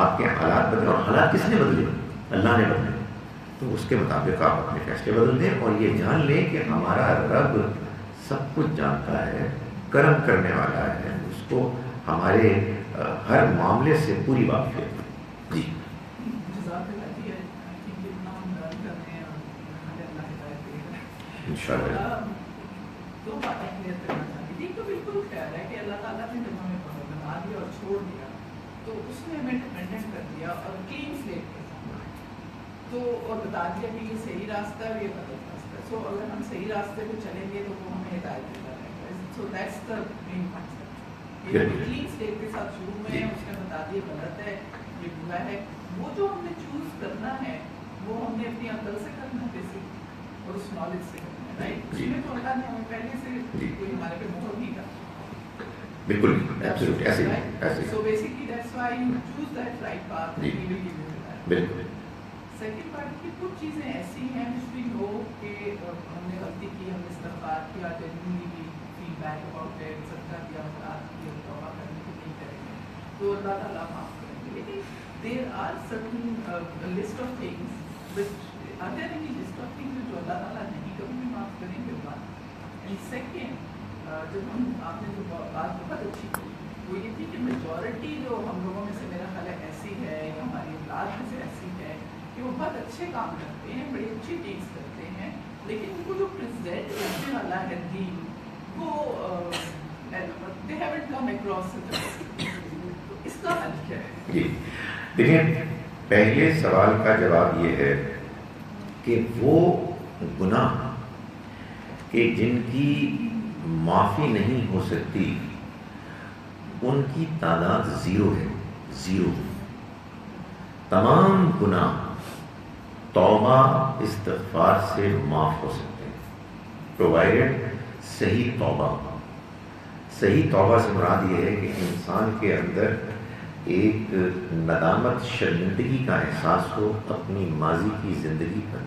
آپ کے حالات بدلے, اور حالات کس نے بدلے؟ اللہ نے بدلے. تو اس کے مطابق آپ اپنے فیصلے بدل دیں, اور یہ جان لیں کہ ہمارا رب سب کچھ جانتا ہے, کرم کرنے والا ہے, اس کو ہمارے ہر معاملے سے پوری واقفیت ہے. جی انشاءاللہ. دو باتیں کلیئر کرنا چاہتی تھی. ایک تو بالکل خیال ہے کہ اللہ تعالیٰ نے جب ہمیں بنا دیا اور چھوڑ دیا تو اس نے ہمیں ڈپینڈنٹ کر دیا اور کلین سلیٹ کے ساتھ, تو اور بتا دیا کہ یہ صحیح راستہ ہے اور یہ غلط راستہ ہے. سو اگر ہم صحیح راستے پہ چلیں گے تو وہ ہمیں ہدایت دیتا رہے گا. So that's the main concept. یہ کلین سلیٹ کے ساتھ شروع میں اس نے بتا دیا غلط ہے, یہ برا ہے. وہ جو ہم نے چوز کرنا ہے وہ ہم نے اپنی عقل سے کرنا ہے بیسک, اور اس نالج سے کرنا ہے. رائٹ, اس میں تو اللہ نے ہمیں پہلے سے کوئی ہمارے پہ مہر نہیں کرتا. بالکل ایبسولوٹ ایسے ایسے. So basically that's why you choose that right path. بالکل. سیکنڈ پارٹ کی کچھ چیزیں ایسی ہیں جس بھی ہو کہ ہم نے غلطی کی, ہم نے استغفار کیا, جنوینلی فیڈ بیک اباؤٹ اٹ, صدقہ کیا, خیرات کی, توبہ کرنے کی نہیں کریں گے تو اللہ تعالیٰ معاف کریں گے. لیکن there are certain list of things which are there any list of things جو اللہ تعالیٰ نہیں کبھی بھی معاف کریں گے. اینڈ سیکنڈ, جب ہم آپ نے جو بات بہت اچھی کی وہ یہ تھی کہ میجورٹی جو ہم لوگوں میں سے میرا خیال ہے ایسی ہے, یا ہماری اولاد میں سے ایسی ہے کہ وہ بہت اچھے کام کرتے ہیں, بڑی اچھی ٹیکس کرتے ہیں, لیکن ان کو جو پریزنٹ کرنے والا ہے دین وہ they haven't come across it. تو اس کا حل کیا ہے؟ جی دیکھیں, پہلے سوال کا جواب یہ ہے کہ وہ گناہ کہ جن کی معافی نہیں ہو سکتی ان کی تعداد 0 ہے. 0. تمام گناہ توبہ استغفار سے معاف ہو سکتے ہیں, پرووائڈڈ صحیح توبہ. صحیح توبہ سے مراد یہ ہے کہ انسان کے اندر ایک ندامت شرمندگی کا احساس ہو اپنی ماضی کی زندگی پر,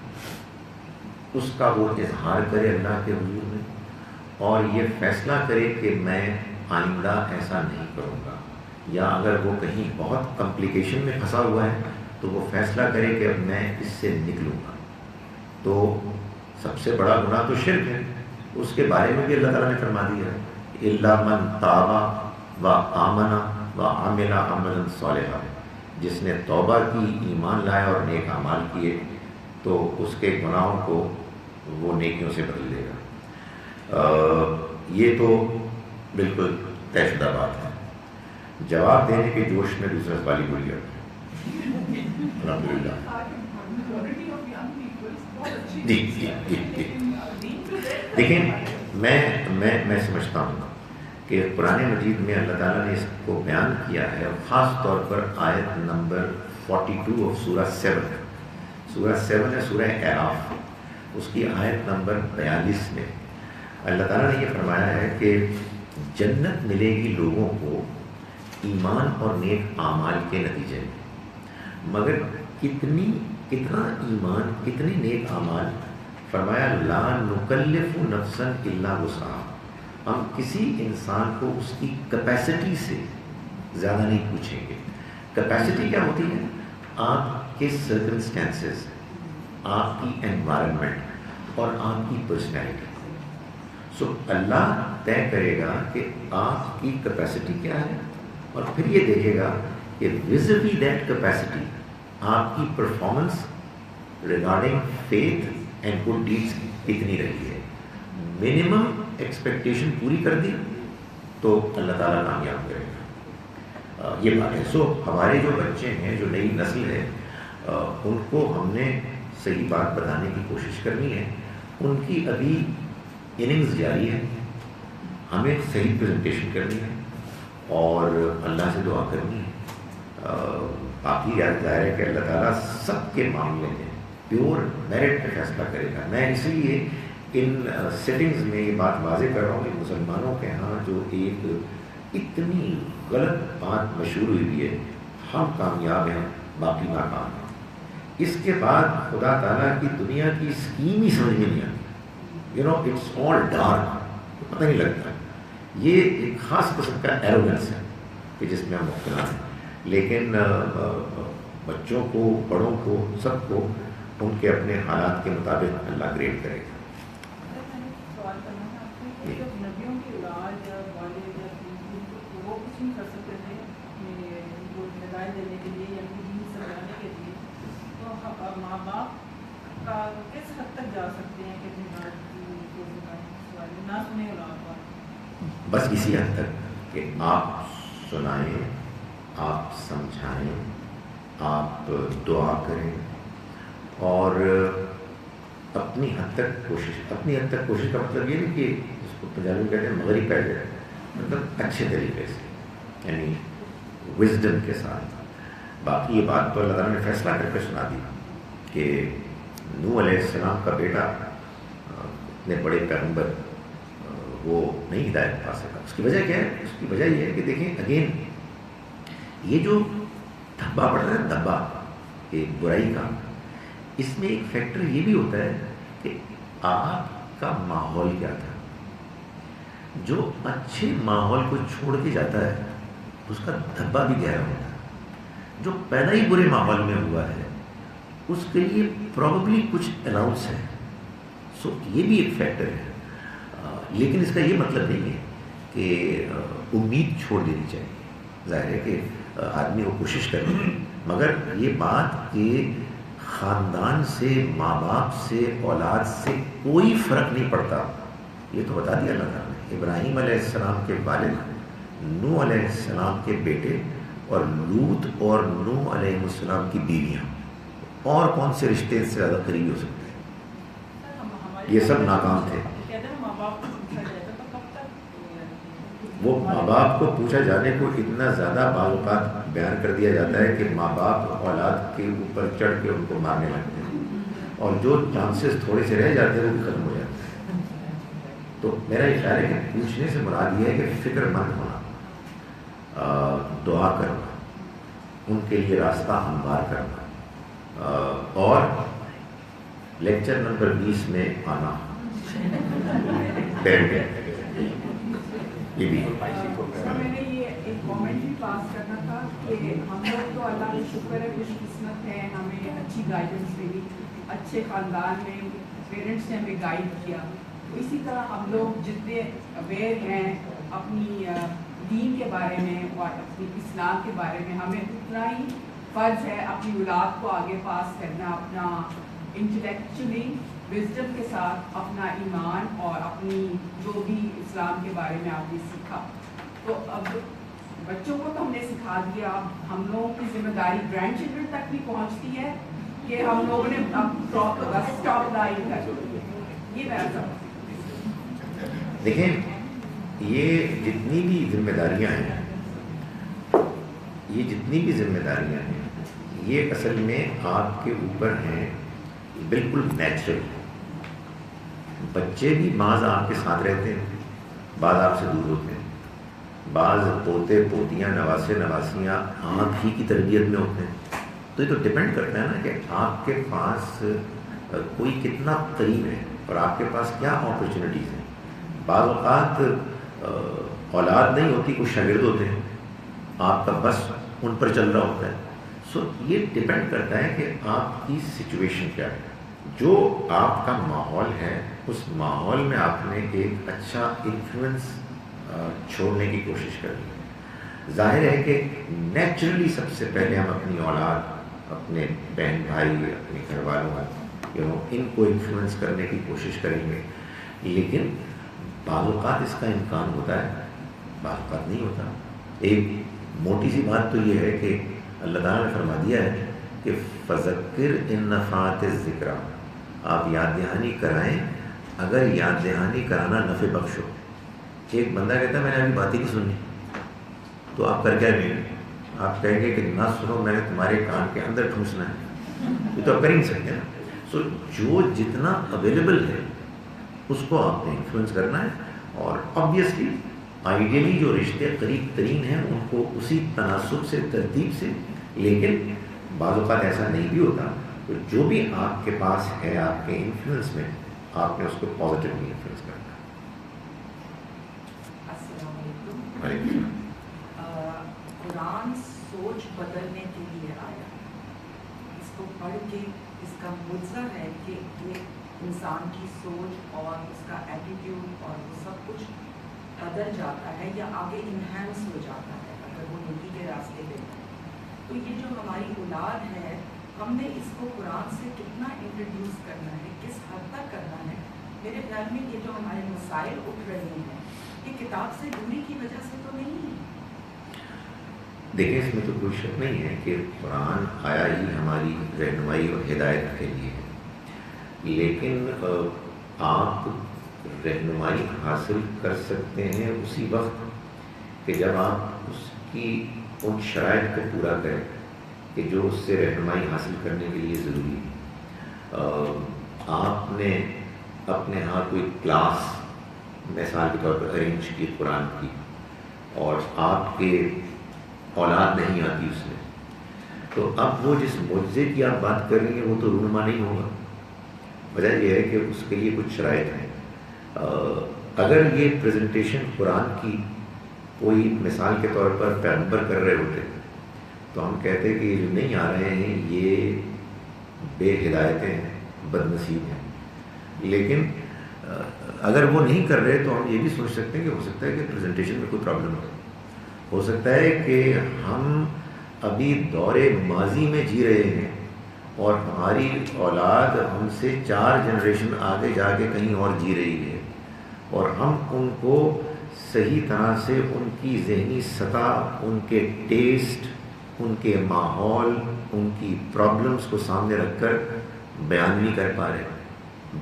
اس کا وہ اظہار کرے اللہ کے حضور میں, اور یہ فیصلہ کرے کہ میں آئندہ ایسا نہیں کروں گا. یا اگر وہ کہیں بہت کمپلیکیشن میں پھنسا ہوا ہے تو وہ فیصلہ کرے کہ اب میں اس سے نکلوں گا. تو سب سے بڑا گناہ تو شرک ہے, اس کے بارے میں بھی اللہ تعالیٰ نے فرما دیا ہے الا من تاب و آمن و عمل عملا صالحا. جس نے توبہ کی, ایمان لایا اور نیک اعمال کیے تو اس کے گناہوں کو وہ نیکیوں سے بدل دے گا. یہ تو بالکل طے شدہ بات ہے. جواب دینے کے جوش میں دوسرا سوال ہی بول گیا. الحمدللہ. جی جی جی جی دیکھیں, میں سمجھتا ہوں کہ قرآن مجید میں اللہ تعالیٰ نے اس کو بیان کیا ہے, اور خاص طور پر آیت نمبر 42 آف سورہ 7. سورہ 7 ہے سورہ اعراف, اس کی آیت نمبر 42 میں اللہ تعالیٰ نے یہ فرمایا ہے کہ جنت ملے گی لوگوں کو ایمان اور نیک اعمال کے نتیجے میں. مگر کتنا ایمان, کتنے نیک اعمال؟ فرمایا لا نکلف نفسا الا وسعها. ہم کسی انسان کو اس کی کیپیسٹی سے زیادہ نہیں پوچھیں گے. کیپیسٹی کیا ہوتی ہے؟ آپ کے سرکمسٹانسز، آپ کی انوائرمنٹ اور آپ کی پرسنالٹی. سو اللہ طے کرے گا کہ آپ کی کیپیسٹی کیا ہے، اور پھر یہ دیکھے گا کہ وزبلی دیٹ کیپیسٹی آپ کی performance regarding faith and good deeds کتنی رہی ہے. منیمم ایکسپیکٹیشن پوری کر دی تو اللہ تعالیٰ کامیاب کرے گا. یہ بات ہے. سو ہمارے جو بچے ہیں، جو نئی نسل ہے، ان کو ہم نے صحیح بات بتانے کی کوشش کرنی ہے. ان کی ابھی اننگز جاری ہے، ہمیں صحیح پریزنٹیشن کرنی ہے اور اللہ سے دعا کرنی ہے. باقی یاد ظاہر ہے کہ اللہ تعالیٰ سب کے معاملے میں پیور میرٹ پہ فیصلہ کرے گا. میں اسی لیے ان سیٹنگز میں یہ بات واضح کر رہا ہوں کہ مسلمانوں کے ہاں جو ایک اتنی غلط بات مشہور ہوئی ہے، ہم کامیاب ہیں باقی ناکام ہیں. اس کے بعد خدا تعالیٰ کی دنیا کی اسکیم ہی سمجھ میں نہیں آتی. اٹس آل ڈارک، پتہ نہیں لگتا. یہ ایک خاص قسم کا ایروگنس ہے کہ جس میں ہم مبتلا ہیں. لیکن بچوں کو، بڑوں کو، سب کو ان کے اپنے حالات کے مطابق اللہ گریڈ کرے گا. سوال کرنا ہے آپ سے، جب نبیوں کی اولاد یا والد یا وہ کچھ نہیں کر سکتے تھے ان کو ہدایت دینے کے لیے یا اپنی دین سمجھانے کے لیے، تو ماں باپ کا کس حد تک جا سکتے ہیں کہ نہ سنیں اولاد بات؟ بس اسی حد تک کہ آپ سنائیں، آپ سمجھائیں، آپ دعا کریں اور اپنی حد تک کوشش کا مطلب یہ نہیں کہ اس کو پنجابی میں کہتے ہیں مغرب پہ جائے، مطلب اچھے طریقے سے، یعنی وزڈم کے ساتھ. باقی یہ بات تو اللہ تعالیٰ نے فیصلہ کر کے سنا دی کہ نوح علیہ السلام کا بیٹا اتنے بڑے پیغمبر وہ نہیں ہدایت پا سکا. اس کی وجہ کیا ہے؟ اس کی وجہ یہ ہے کہ دیکھیں اگین یہ جو دھبا پڑ رہا ہے، دھبا ایک برائی کا، اس میں ایک فیکٹر یہ بھی ہوتا ہے کہ آپ کا ماحول کیا تھا. جو اچھے ماحول کو چھوڑ کے جاتا ہے اس کا دھبا بھی گہرا ہوتا ہے. جو پیدا ہی برے ماحول میں ہوا ہے اس کے لیے پروبیبلی کچھ الاؤنس ہے. سو یہ بھی ایک فیکٹر ہے. لیکن اس کا یہ مطلب نہیں ہے کہ امید چھوڑ دینی چاہیے. ظاہر ہے کہ آدمی کو کوشش کرے، مگر یہ بات کہ خاندان سے، ماں باپ سے، اولاد سے کوئی فرق نہیں پڑتا، یہ تو بتا دیا اللہ تعالیٰ نے. ابراہیم علیہ السلام کے والد، نوح علیہ السلام کے بیٹے، اور لوط اور نوح علیہ السلام کی بیویاں، اور کون سے رشتے سے زیادہ قریبی ہو سکتے ہیں؟ یہ سب ناکام تھے. وہ ماں باپ کو پوچھا جانے کو اتنا زیادہ بعض اوقات بیان کر دیا جاتا ہے کہ ماں باپ اولاد کے اوپر چڑھ کے ان کو مارنے لگتے ہیں، اور جو چانسز تھوڑے سے رہ جاتے ہیں وہ بھی ختم ہو جاتے ہیں. تو میرا یہ خیال ہے کہ پوچھنے سے مراد یہ ہے کہ فکر مند ہونا، دعا کرنا، ان کے لیے راستہ ہموار کرنا، اور لیکچر نمبر 20 میں آنا بیٹھ گئے. یہ بھی میں نے یہ ایک کامنٹ بھی پاس کرنا تھا کہ ہم لوگ تو اللہ کا شکر ہے، خوش قسمت ہے، ہمیں اچھی گائیڈنس ملی، اچھے خاندان میں پیرنٹس نے ہمیں گائیڈ کیا. اسی طرح ہم لوگ جتنے اویئر ہیں اپنی دین کے بارے میں اور اپنی اسلام کے بارے میں، ہمیں اتنا ہی فرض ہے اپنی اولاد کو آگے پاس کرنا، اپنا انٹلیکچولی وزڈم کے ساتھ اپنا ایمان اور اپنی جو بھی اسلام کے بارے میں آپ نے سیکھا. تو اب بچوں کو تو ہم نے سکھا دیا، اب ہم لوگوں کی ذمہ داری گرینڈ چلڈرن تک بھی پہنچتی ہے کہ ہم لوگوں نے اب اسٹاپ لائن کر. یہ میرا سب. دیکھیں یہ جتنی بھی ذمہ داریاں ہیں، یہ اصل میں آپ کے اوپر ہیں بالکل نیچرل. بچے بھی بعض آپ کے ساتھ رہتے ہیں، بعض آپ سے دور ہوتے ہیں، بعض پوتے پوتیاں نواسے نواسیاں آپ ہی کی تربیت میں ہوتے ہیں. تو یہ تو ڈپینڈ کرتا ہے نا کہ آپ کے پاس کوئی کتنا قریب ہے اور آپ کے پاس کیا اپرچونیٹیز ہیں. بعض اوقات اولاد نہیں ہوتی، کچھ شاگرد ہوتے ہیں، آپ کا بس ان پر چل رہا ہوتا ہے. سو یہ ڈپینڈ کرتا ہے کہ آپ کی سچویشن کیا ہے. جو آپ کا ماحول ہے اس ماحول میں آپ نے ایک اچھا انفلوئنس چھوڑنے کی کوشش کرنی ہے. ظاہر ہے کہ نیچرلی سب سے پہلے ہم اپنی اولاد، اپنے بہن بھائی، اپنے گھر والوں ان کو انفلوئنس کرنے کی کوشش کریں گے، لیکن بعض اوقات اس کا امکان ہوتا ہے، بعض اوقات نہیں ہوتا. ایک موٹی سی بات تو یہ ہے کہ اللہ تعالیٰ نے فرما دیا ہے کہ فذکر ان نفعت الذکریٰ، آپ یاد دہانی کرائیں اگر یاد دہانی کرانا نفع بخش ہو. ایک بندہ کہتا ہے میں نے ابھی بات ہی نہیں سنی، تو آپ کر کیا نہیں، آپ کہیں گے کہ نہ سنو، میں نے تمہارے کان کے اندر ٹھونسنا ہے، یہ تو آپ کر ہی نہیں سکتے نا. سو جو جتنا اویلیبل ہے اس کو آپ نے انفلوئنس کرنا ہے، اور آبویسلی آئیڈیلی جو رشتے قریب ترین ہیں ان کو اسی تناسب سے، ترتیب سے. لیکن بعض اوقات ایسا نہیں بھی ہوتا، تو جو بھی آپ کے پاس ہے آپ کے انفلوئنس میں، آپ نے اس کو پازیٹیولی انفلوئنس کرنا ہے. السلام علیکم. وعلیکم قرآن سوچ بدلنے کے لیے آیا. اس کو پڑھ کے اس کا مجزا ہے کہ یہ انسان کی سوچ اور اس کا ایٹیٹیوڈ اور وہ سب کچھ بدل جاتا ہے یا آگے انہینس ہو جاتا ہے اگر وہ نیکی کے راستے پہ ہے. تو یہ جو ہماری اولاد ہے، ہم نے اس کو قرآن سے کتنا انٹروڈیوس کرنا ہے، کس حد تک کرنا ہے. میرے خیال میں یہ جو ہمارے مسائل اٹھ رہے ہیں یہ کتاب سے دوری کی وجہ سے تو نہیں ہے. دیکھیں اس میں تو کوئی شک نہیں ہے کہ قرآن آیا ہی ہماری رہنمائی اور ہدایت کے لیے ہے، لیکن آپ رہنمائی حاصل کر سکتے ہیں اسی وقت کہ جب آپ اس کی ان شرائط کو پورا کریں کہ جو اس سے رہنمائی حاصل کرنے کے لیے ضروری ہے. آپ نے اپنے ہاں کوئی کلاس مثال کے طور پر ارینج کی قرآن کی، اور آپ کے اولاد نہیں آتی اس میں، تو اب وہ جس معجزے کی آپ بات کر رہی ہیں وہ تو رونما نہیں ہوگا. وجہ یہ ہے کہ اس کے لیے کچھ شرائط ہیں. اگر یہ پریزنٹیشن قرآن کی کوئی مثال کے طور پر پیغمبر کر رہے ہوتے تو ہم کہتے کہ یہ جو نہیں آ رہے ہیں یہ بے ہدایتیں ہیں، بد نصیب ہیں. لیکن اگر وہ نہیں کر رہے تو ہم یہ بھی سوچ سکتے ہیں کہ ہو سکتا ہے کہ پریزنٹیشن میں کوئی پرابلم ہو سکتا ہے کہ ہم ابھی دور ماضی میں جی رہے ہیں اور ہماری اولاد ہم سے 4 جنریشن آگے جا کے کہیں اور جی رہی ہے، اور ہم ان کو صحیح طرح سے ان کی ذہنی سطح، ان کے ٹیسٹ، ان کے ماحول، ان کی پرابلمس کو سامنے رکھ کر بیان نہیں کر پا رہے.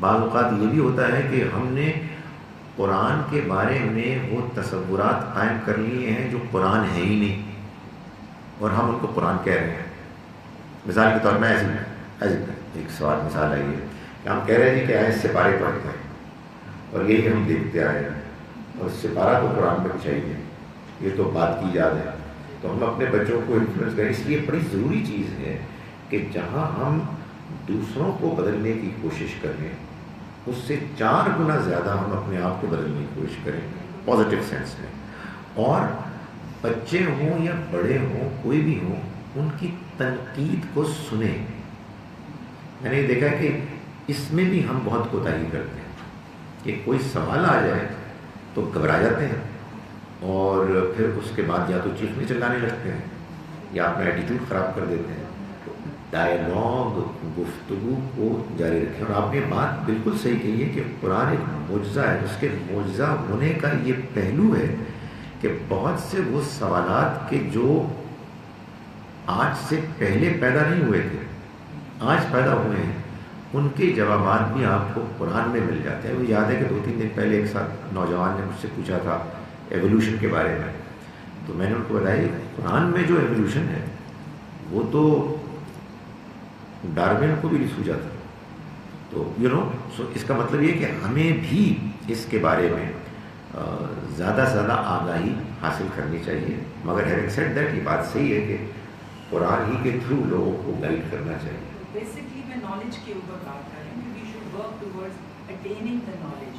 بعض اوقات یہ بھی ہوتا ہے کہ ہم نے قرآن کے بارے میں وہ تصورات قائم کر لیے ہیں جو قرآن ہے ہی نہیں، اور ہم ان کو قرآن کہہ رہے ہیں. مثال کے طور میں ایسی ایک سوال مثال آئی ہے کہ ہم کہہ رہے ہیں کہ ایسے سپارے پڑھتے ہیں اور یہی ہم دیکھتے آئے ہیں، اور سپارہ تو قرآن میں چاہیے، یہ تو بات کی یاد ہے. تو ہم اپنے بچوں کو انفلوئنس کریں. اس لیے بڑی ضروری چیز ہے کہ جہاں ہم دوسروں کو بدلنے کی کوشش کریں اس سے 4 گنا زیادہ ہم اپنے آپ کو بدلنے کی کوشش کریں پازیٹیو سینس میں. اور بچے ہوں یا بڑے ہوں، کوئی بھی ہوں، ان کی تنقید کو سنیں. میں نے دیکھا کہ اس میں بھی ہم بہت کوتاہی کرتے ہیں کہ کوئی سوال آ جائے تو گھبرا جاتے ہیں، اور پھر اس کے بعد یا تو چیخنے چلانے لگتے ہیں یا اپنا ایٹیٹیوڈ خراب کر دیتے ہیں. ڈائلاگ، گفتگو کو جاری رکھیں. اور آپ نے بات بالکل صحیح کہی ہے کہ قرآن ایک معجزہ ہے. اس کے معجزہ ہونے کا یہ پہلو ہے کہ بہت سے وہ سوالات کے جو آج سے پہلے پیدا نہیں ہوئے تھے، آج پیدا ہوئے ہیں، ان کے جوابات بھی آپ کو قرآن میں مل جاتے ہیں. مجھے یاد ہے کہ 2-3 دن پہلے ایک ساتھ نوجوان نے مجھ سے پوچھا تھا ایولیوشن کے بارے میں، تو میں نے ان کو بتایا قرآن میں جو ایولیوشن ہے وہ تو ڈارون کو بھی نہیں سوچا تھا. تو سو اس کا مطلب یہ کہ ہمیں بھی اس کے بارے میں زیادہ سے زیادہ آگاہی حاصل کرنی چاہیے. مگر ہیونگ سیڈ دیٹ یہ بات صحیح ہے کہ قرآن ہی کے تھرو لوگوں کو گائیڈ کرنا چاہیے. بیسکلی میں نالج کے اوپر بات کر رہی ہوں کہ we should work towards attaining the knowledge.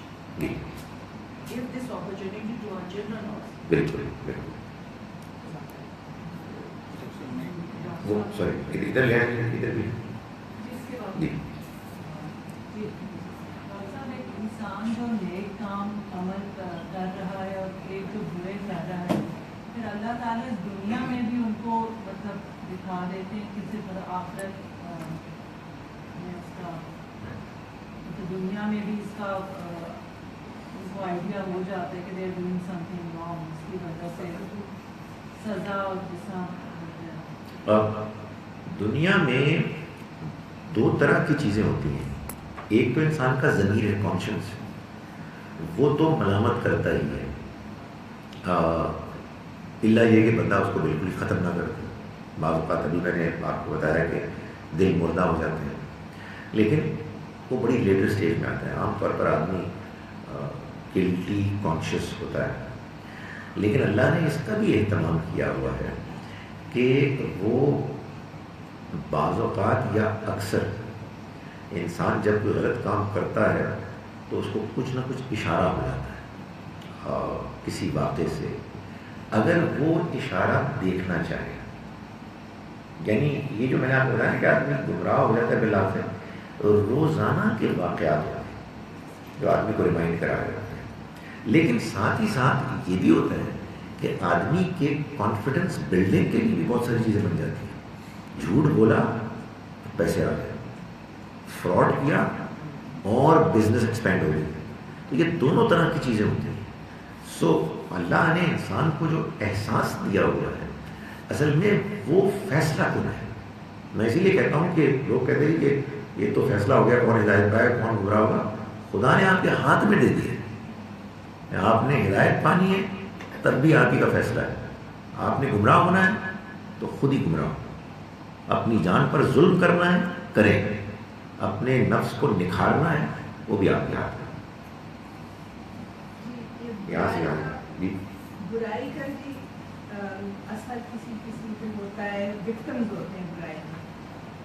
give this opportunity to our children also. بالکل بالکل. وہ سوری ادھر لے آئیں ادھر بھی جی. انسان جو نیک کام عمل کر رہا ہے اور ایک جو برے کر رہا ہے پھر اللہ تعالیٰ دنیا میں بھی ان کو مطلب دکھا دیتے ہیں کسی طرح آخرت میں اس کا دنیا میں بھی اس کا اس کو آئیڈیا ہو جاتا ہے کہ they are doing something wrong اس کی وجہ سے سزا اور جسا. دنیا میں دو طرح کی چیزیں ہوتی ہیں. ایک تو انسان کا ضمیر ہے, کانشنس, وہ تو ملامت کرتا ہی ہے الا یہ کہ بندہ اس کو بالکل ہی ختم نہ کر دے. بعض اوقات ابھی میں نے آپ کو بتایا کہ دل مردہ ہو جاتے ہیں, لیکن وہ بڑی لیٹر اسٹیج میں آتا ہے. عام طور پر آدمی گلٹی کانشیس ہوتا ہے, لیکن اللہ نے اس کا بھی اہتمام کیا ہوا ہے کہ وہ بعض اوقات یا اکثر انسان جب کوئی غلط کام کرتا ہے تو اس کو کچھ نہ کچھ اشارہ ہو جاتا ہے کسی واقعے سے. اگر وہ اشارہ دیکھنا چاہے, یعنی یہ جو میں نے آپ کو بتایا کہ آدمی گمراہ ہو جاتا ہے باللہ سے, روزانہ کے واقعات ہوتے ہیں جو آدمی کو ریمائنڈ کرا جاتے ہیں. لیکن ساتھ ہی ساتھ یہ بھی ہوتا ہے کہ آدمی کے کانفیڈنس بلڈنگ کے لیے بھی بہت ساری چیزیں بن جاتی ہیں. جھوٹ بولا پیسے آ گئے, فراڈ کیا اور بزنس ایکسپینڈ ہو گئی. تو یہ دونوں طرح کی چیزیں ہوتی ہیں. سو اللہ نے انسان کو جو احساس دیا ہوا ہے اصل میں وہ فیصلہ کن ہے. میں اسی لیے کہتا ہوں کہ لوگ کہتے ہیں کہ یہ تو فیصلہ ہو گیا کون ہدایت پائے کون گمراہ ہوگا. خدا نے آپ کے ہاتھ میں دے دیا ہے. آپ نے ہدایت پانی ہے تب بھی آپ ہی کا فیصلہ ہے. آپ نے گمراہ ہونا ہے تو خود ہی گمراہ ہو. اپنی جان پر ظلم کرنا ہے کریں, اپنے نفس کو نکھارنا ہے وہ بھی آپ کے ہاتھ میں. یہاں سے برائی کا بھی اثر کسی پہ ہوتا ہے, وکٹمز ہوتے ہیں برائی میں,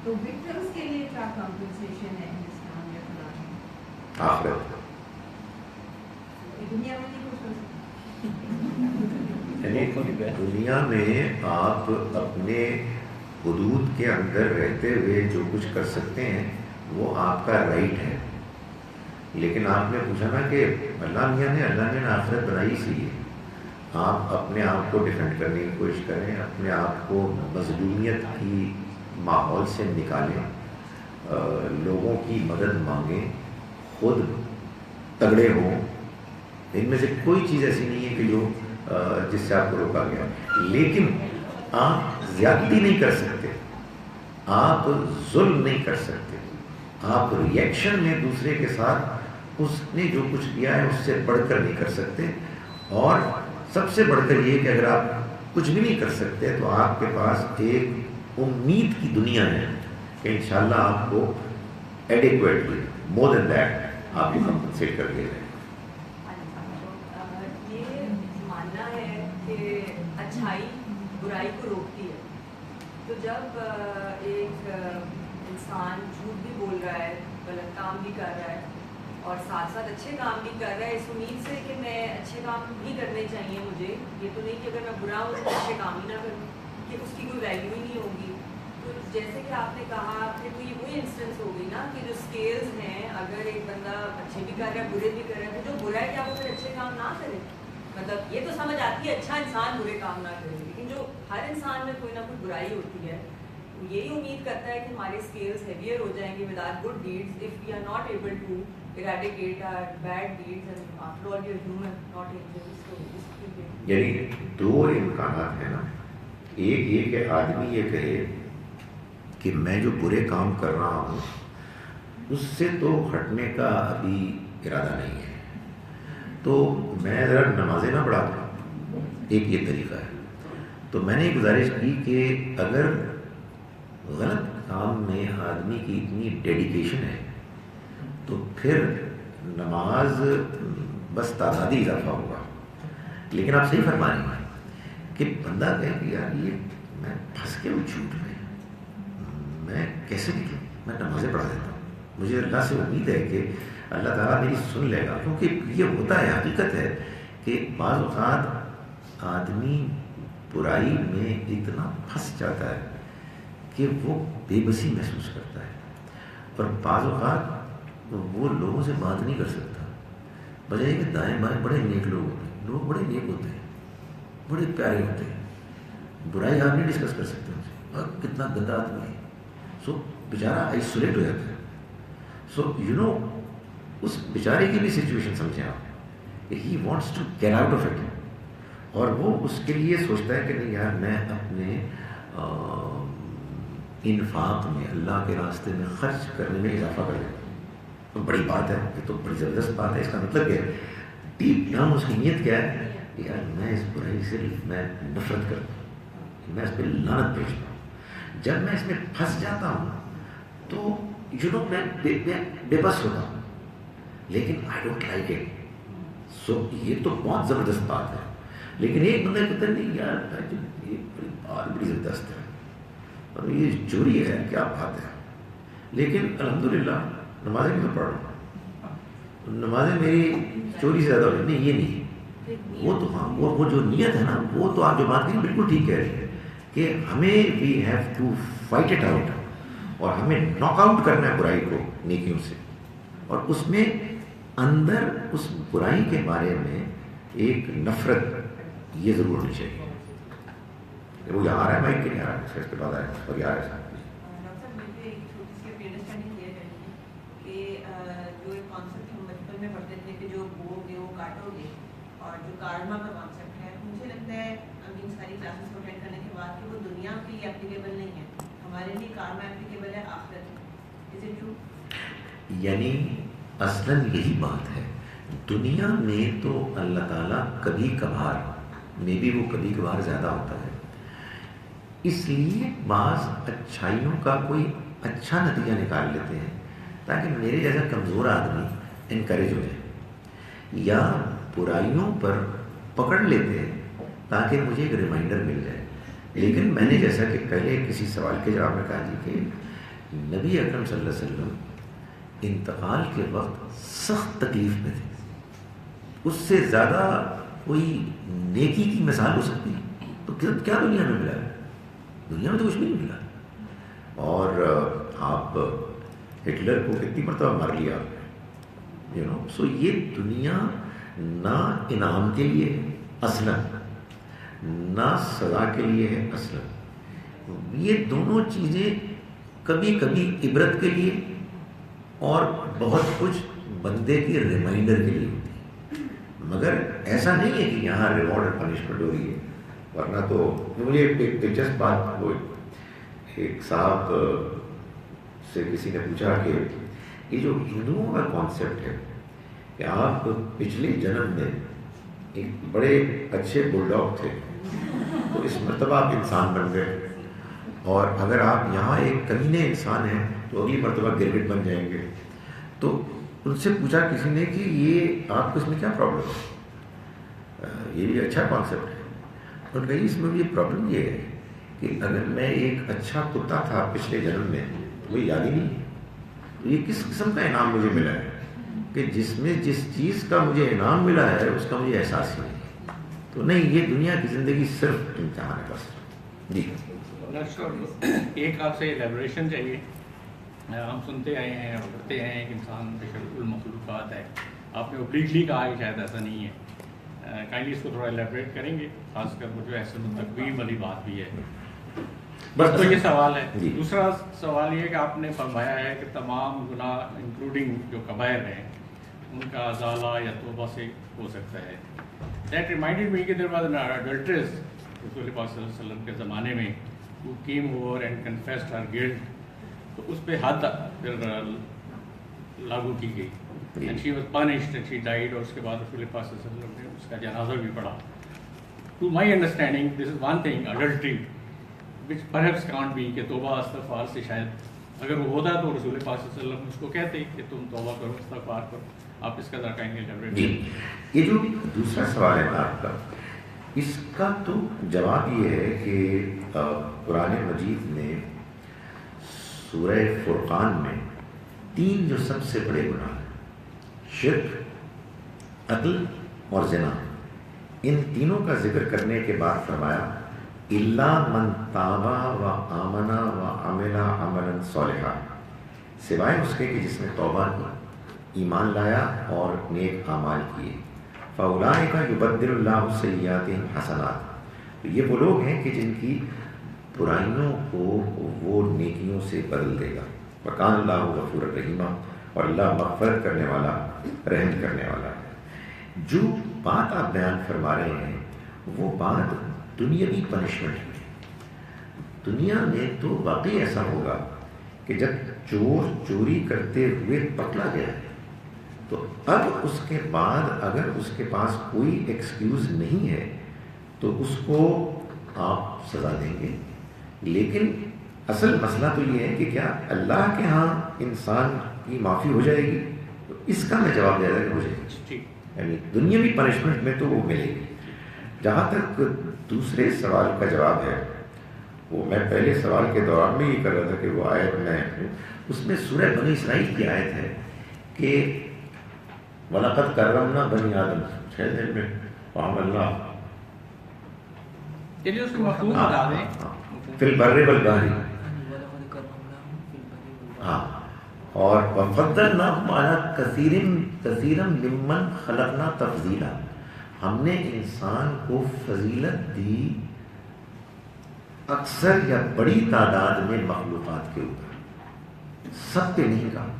تو وکٹمز کے لیے کیا کمپنسیشن ہے ہندوستان یا قرآن میں؟ آخرت دنیا میں نہیں کچھ ہو سکتا. دنیا میں آپ اپنے حدود کے اندر رہتے ہوئے جو کچھ کر سکتے ہیں وہ آپ کا رائٹ ہے. لیکن آپ نے پوچھا نا کہ اللہ نے آخرت بنائی اسی لیے. آپ اپنے آپ کو ڈیفینڈ کرنے کی کوشش کریں, اپنے آپ کو مظلومیت کی ماحول سے نکالیں, لوگوں کی مدد مانگیں, خود تگڑے ہوں. ان میں سے کوئی چیز ایسی نہیں ہے کہ جو جس سے آپ کو روکا گیا. لیکن آپ زیادتی نہیں کر سکتے, آپ ظلم نہیں کر سکتے, آپ ریئیکشن میں دوسرے کے ساتھ اس نے جو کچھ کیا ہے اس سے بڑھ کر نہیں کر سکتے. اور سب سے بڑھ کر یہ کہ اگر آپ کچھ بھی نہیں کر سکتے تو آپ کے پاس ایک امید کی دنیا ہے کہ انشاءاللہ آپ کو ایڈیکویٹلی مور دین دیٹ آپ کو کمپنسیٹ کر دیا جائے. یہ ماننا ہے کہ اچھائی برائی کو روکتی ہے. تو جب ایک انسان جھوٹ بھی بول رہا ہے, غلط کام بھی کر رہا ہے اور ساتھ ساتھ اچھے کام بھی کر رہا ہے اس امید سے کہ میں اچھے کام بھی کرنے چاہیے مجھے, یہ تو نہیں کہ اگر میں برا ہوں تو اچھے کام ہی نہ کروں کہ اس کی کوئی ویلیو ہی نہیں ہوگی. تو جیسے کہ آپ نے کہا کہ تو یہ وہی انسٹنس ہو گئی نا کہ جو اسکیلز ہیں, اگر ایک بندہ اچھے بھی کر رہا ہے برے بھی کر رہا ہے تو جو برا ہے کیا وہ پھر اچھے کام نہ کرے. مطلب یہ تو سمجھ آتی ہے اچھا انسان برے کام نہ کرے, لیکن جو ہر انسان میں کوئی نہ کوئی برائی ہوتی ہے یہی امید کرتا ہے کہ ہمارے اسکیلز ہیویئر ہو جائیں گے with our good deeds if we are not able to eradicate our bad deeds and after all we are human not angels. So یعنی دو امکانات ہیں نا. ایک یہ کہ آدمی یہ کہے کہ میں جو برے کام کر رہا ہوں اس سے تو ہٹنے کا ابھی ارادہ نہیں ہے تو میں ذرا نمازیں نہ پڑھاتا ہوں. ایک یہ طریقہ ہے. تو میں نے گزارش کی کہ اگر غلط کام میں آدمی کی اتنی ڈیڈیکیشن ہے تو پھر نماز بس تعدادی اضافہ ہوگا. لیکن آپ صحیح فرما رہے ہیں کہ بندہ کہے کہ یار یہ میں پھنس کے ہوں جھوٹ میں کیسے نکلوں, میں نمازیں پڑھا دیتا ہوں. مجھے اللہ سے امید ہے کہ اللہ تعالیٰ میری سن لے گا، کیونکہ یہ ہوتا ہے، حقیقت ہے کہ بعض اوقات آدمی برائی میں اتنا پھنس جاتا ہے کہ وہ بے بسی محسوس کرتا ہے، اور بعض اوقات وہ لوگوں سے بات نہیں کر سکتا، بجائے کہ دائیں بائیں بڑے نیک لوگ ہوتے ہیں، لوگ بڑے نیک ہوتے ہیں، بڑے پیارے ہوتے ہیں، برائی آپ نہیں ڈسکس کر سکتے ان سے، اور کتنا گندا آدمی ہے، سو بیچارہ آئسولیٹ ہو جاتا ہے. سو اس بیچارے کی بھی سچویشن سمجھیں آپ، کہ he wants to get out of it, اور وہ اس کے لیے سوچتا ہے کہ نہیں یار میں اپنے انفاق میں، اللہ کے راستے میں خرچ کرنے میں اضافہ کر دیتا ہوں. تو بڑی بات ہے، یہ تو بڑی زبردست بات ہے. اس کا مطلب کیا ہے؟ ڈیپ ڈاؤن اس کی نیت کیا ہے کہ یار میں اس برائی سے میں نفرت کرتا ہوں، میں اس پہ لعنت بھیجتا ہوں. جب میں اس میں پھنس جاتا ہوں تو میں بے بس ہوتا ہوں، لیکن آئی ڈونٹ لائک اٹ. سو یہ تو بہت زبردست بات ہے. لیکن ایک بندہ کہتا نہیں یار یہ بڑی زبردست ہے، اور یہ چوری ہے، کیا بات ہے. لیکن الحمدللہ نمازیں بھی تو پڑھ رہا ہوں، نمازیں میری چوری سے زیادہ ہو رہی. نہیں یہ نہیں، وہ تو ہاں وہ جو نیت ہے نا، وہ تو آپ جو بات کی بالکل ٹھیک کہہ رہی ہے کہ ہمیں we have to fight it out, اور ہمیں ناک آؤٹ کرنا ہے برائی کو نیکیوں سے. اور اس میں اندر اس برائی کے بارے میں ایک نفرت یہ ضرور ہونی چاہیے. وہ یہاں آ رہا ہے مائک کے نہیں آ رہا ہے، اس کے بعد آیا اور یہ آ رہا ہے. ڈاکٹر صاحب مجھے ایک چھوٹی سی اپنی انڈرسٹینڈنگ یہ ہے کہ جو ایک کانسیپٹ ہم بچپن میں پڑھتے تھے کہ جو بو گے وہ کاٹو گے، اور جو کارما کا کانسیپٹ ہے، مجھے لگتا ہے ان ساری کلاسز کو اٹینڈ کرنے کے بعد کہ وہ دنیا کے لیے اپلیکیبل نہیں ہے، ہمارے لیے کارما اپلیکیبل ہے آخرت میں. Is it true? یعنی اصلاً یہی بات ہے. دنیا میں تو اللہ تعالیٰ کبھی کبھار میں بھی وہ کبھی کبھار زیادہ ہوتا ہے، اس لیے بعض اچھائیوں کا کوئی اچھا نتیجہ نکال لیتے ہیں تاکہ میرے جیسا کمزور آدمی انکریج ہو جائے، یا برائیوں پر پکڑ لیتے ہیں تاکہ مجھے ایک ریمائنڈر مل جائے. لیکن میں نے جیسا کہ پہلے کسی سوال کے جواب میں کہا جی کہ نبی اکرم صلی اللہ علیہ وسلم انتقال کے وقت سخت تکلیف میں تھے، اس سے زیادہ کوئی نیکی کی مثال ہو سکتی تو کیا دنیا میں ملا ہے؟ دنیا میں تو کچھ بھی نہیں ملا. اور آپ ہٹلر کو کتنی مرتبہ مار لیا سو یہ دنیا نہ انعام کے لیے ہے اصلاً، نہ سزا کے لیے ہے اصلاً. یہ دونوں چیزیں کبھی کبھی عبرت کے لیے اور بہت کچھ بندے کی ریمائنڈر کے لیے ہوتی ہے، مگر ایسا نہیں ہے کہ یہاں ریوارڈ اور پنشمنٹ ہو رہی ہے. ورنہ تو مجھے ایک دلچسپ بات، وہ ایک صاحب سے کسی نے پوچھا کہ یہ جو ہندوؤں کا کانسیپٹ ہے کہ آپ پچھلے جنم میں ایک بڑے اچھے بل ڈاگ تھے تو اس مرتبہ آپ انسان بن گئے، اور اگر آپ یہاں ایک کمینے انسان ہیں تو اگلی مرتبہ گرگٹ بن جائیں گے. تو ان سے پوچھا کسی نے کہ یہ آپ کو اس میں کیا پرابلم ہے، یہ بھی اچھا کانسیپٹ ہے. اور کہیں اس میں بھی پرابلم یہ ہے کہ اگر میں ایک اچھا کتا تھا پچھلے جنم میں وہ یاد ہی نہیں ہے، تو یہ کس قسم کا انعام مجھے ملا ہے کہ جس میں جس چیز کا مجھے انعام ملا ہے اس کا مجھے احساس ہی نہیں. تو نہیں، یہ دنیا کی زندگی صرف امتحان ہے بس. جی ایک آپ سے ایلیبریشن چاہیے. ہم سنتے آئے ہیں اور پڑھتے ہیں کہ انسان بشرف المخلوقات ہے. آپ نے اوبلیکلی کہا کہ شاید ایسا نہیں ہے. کائنڈلی اس کو تھوڑا ایلیبریٹ کریں گے، خاص کر وہ جو احسن التقویم والی بات بھی ہے. بس تو یہ سوال ہے. دوسرا سوال یہ ہے کہ آپ نے فرمایا ہے کہ تمام گناہ انکلوڈنگ جو کبائر ہیں ان کا ازالہ یا توبہ سے ہو سکتا ہے. دیٹ ریمائنڈیڈ می کہ دیر واز این اڈلٹریس رسول پاک صلی اللہ علیہ وسلم کے زمانے میں who came over and confessed her guilt. تو اس پہ حد پھر لاگو کی گئی and she was punished and she died. اور اس کے بعد رسول پاک صلی اللہ علیہ وسلم نے اس کا جنازہ بھی پڑھا. To my understanding this is one thing, adultery, which perhaps can't be کہ توبہ استغفار سے شاید اگر وہ ہوتا تو رسول پاک صلی اللہ علیہ وسلم اس کو کہتے کہ تم توبہ کرو، استغفار کرو. آپ اس کا ذرا کہیں گے؟ جی، یہ جو دوسرا سوال ہے آپ کا، اس کا تو جواب یہ ہے کہ قرآن مجید میں سورہ فرقان میں تین جو سب سے بڑے گناہ ہیں، شرک، قتل اور زنا، ان تینوں کا ذکر کرنے کے بعد فرمایا الا من تاب و آمن و عمل عملا صالحا، سوائے اس کے کہ جس نے توبہ کی، ایمان لایا اور نیک اعمال کیے، فاولئک یبدل اللہ سیئاتہم حسنات، تو یہ وہ لوگ ہیں کہ جن کی برائیوں کو وہ نیکیوں سے بدل دے گا، وکان اللہ غفور الرحیم، اور اللہ مغفرت کرنے والا، رحم کرنے والا ہے۔ جو بات آپ بیان فرما رہے ہیں وہ بات دنیاوی پنشمنٹ ہے۔ دنیا میں تو واقعی ایسا ہوگا کہ جب چور چوری کرتے ہوئے پکڑا گیا ہے تو اب اس کے بعد اگر اس کے پاس کوئی ایکسکیوز نہیں ہے تو اس کو آپ سزا دیں گے، لیکن اصل مسئلہ تو یہ ہے کہ کیا اللہ کے ہاں انسان کی معافی ہو جائے گی؟ تو اس کا میں جواب دے رہا کہ ہو جائے گی، یعنی دنیاوی پنشمنٹ میں تو وہ ملے گی۔ جہاں تک دوسرے سوال کا جواب ہے، وہ میں پہلے سوال کے دوران میں یہ کر رہا تھا کہ وہ آیت میں اس میں سورہ بنی اسرائیل کی آیت ہے کہ وَلَقَدْ كَرَّمْنَا بَنِي آدم، شاید دن میں وہاں اللہ چلیے اس کو مفہوم بتا دیں، فی البر والبحر، ہاں، اور وَفَضَّلْنَاهُمْ عَلَىٰ كَثِيرٍ مِّمَّنْ خَلَقْنَا تَفْضِيلًا، ہم نے انسان کو فضیلت دی اکثر یا بڑی تعداد میں مخلوقات کے اوپر، سب پہ نہیں کہا۔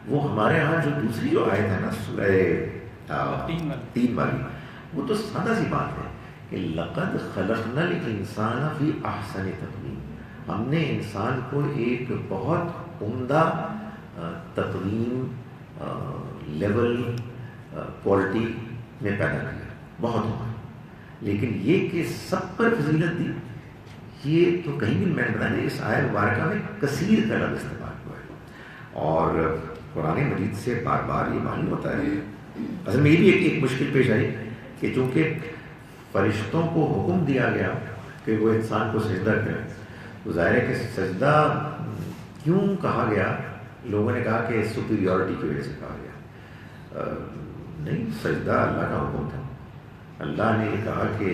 وہ ہمارے ہاں جو دوسری جو آیت ہے نا سورہ 3 والی، وہ تو سادہ سی بات ہے کہ لقد خلقنا الانسان فی احسن تقویم، ہم نے انسان کو ایک بہت عمدہ تقویم، لیول، کوالٹی میں پیدا کیا، بہت عمدہ، لیکن یہ کہ سب پر فضیلت دی، یہ تو کہیں بھی میں بتا دیں اس آیت مبارکہ میں کثیر کا لفظ استعمال ہوا ہے، اور قرآن مجید سے بار بار یہ معلوم ہوتا ہے۔ اصل میں یہ بھی ایک مشکل پیش آئی کہ چونکہ فرشتوں کو حکم دیا گیا کہ وہ انسان کو سجدہ کریں، تو ظاہر ہے کہ سجدہ کیوں کہا گیا؟ لوگوں نے کہا کہ سپیریورٹی کی وجہ سے کہا گیا، نہیں، سجدہ اللہ کا حکم تھا۔ اللہ نے یہ کہا کہ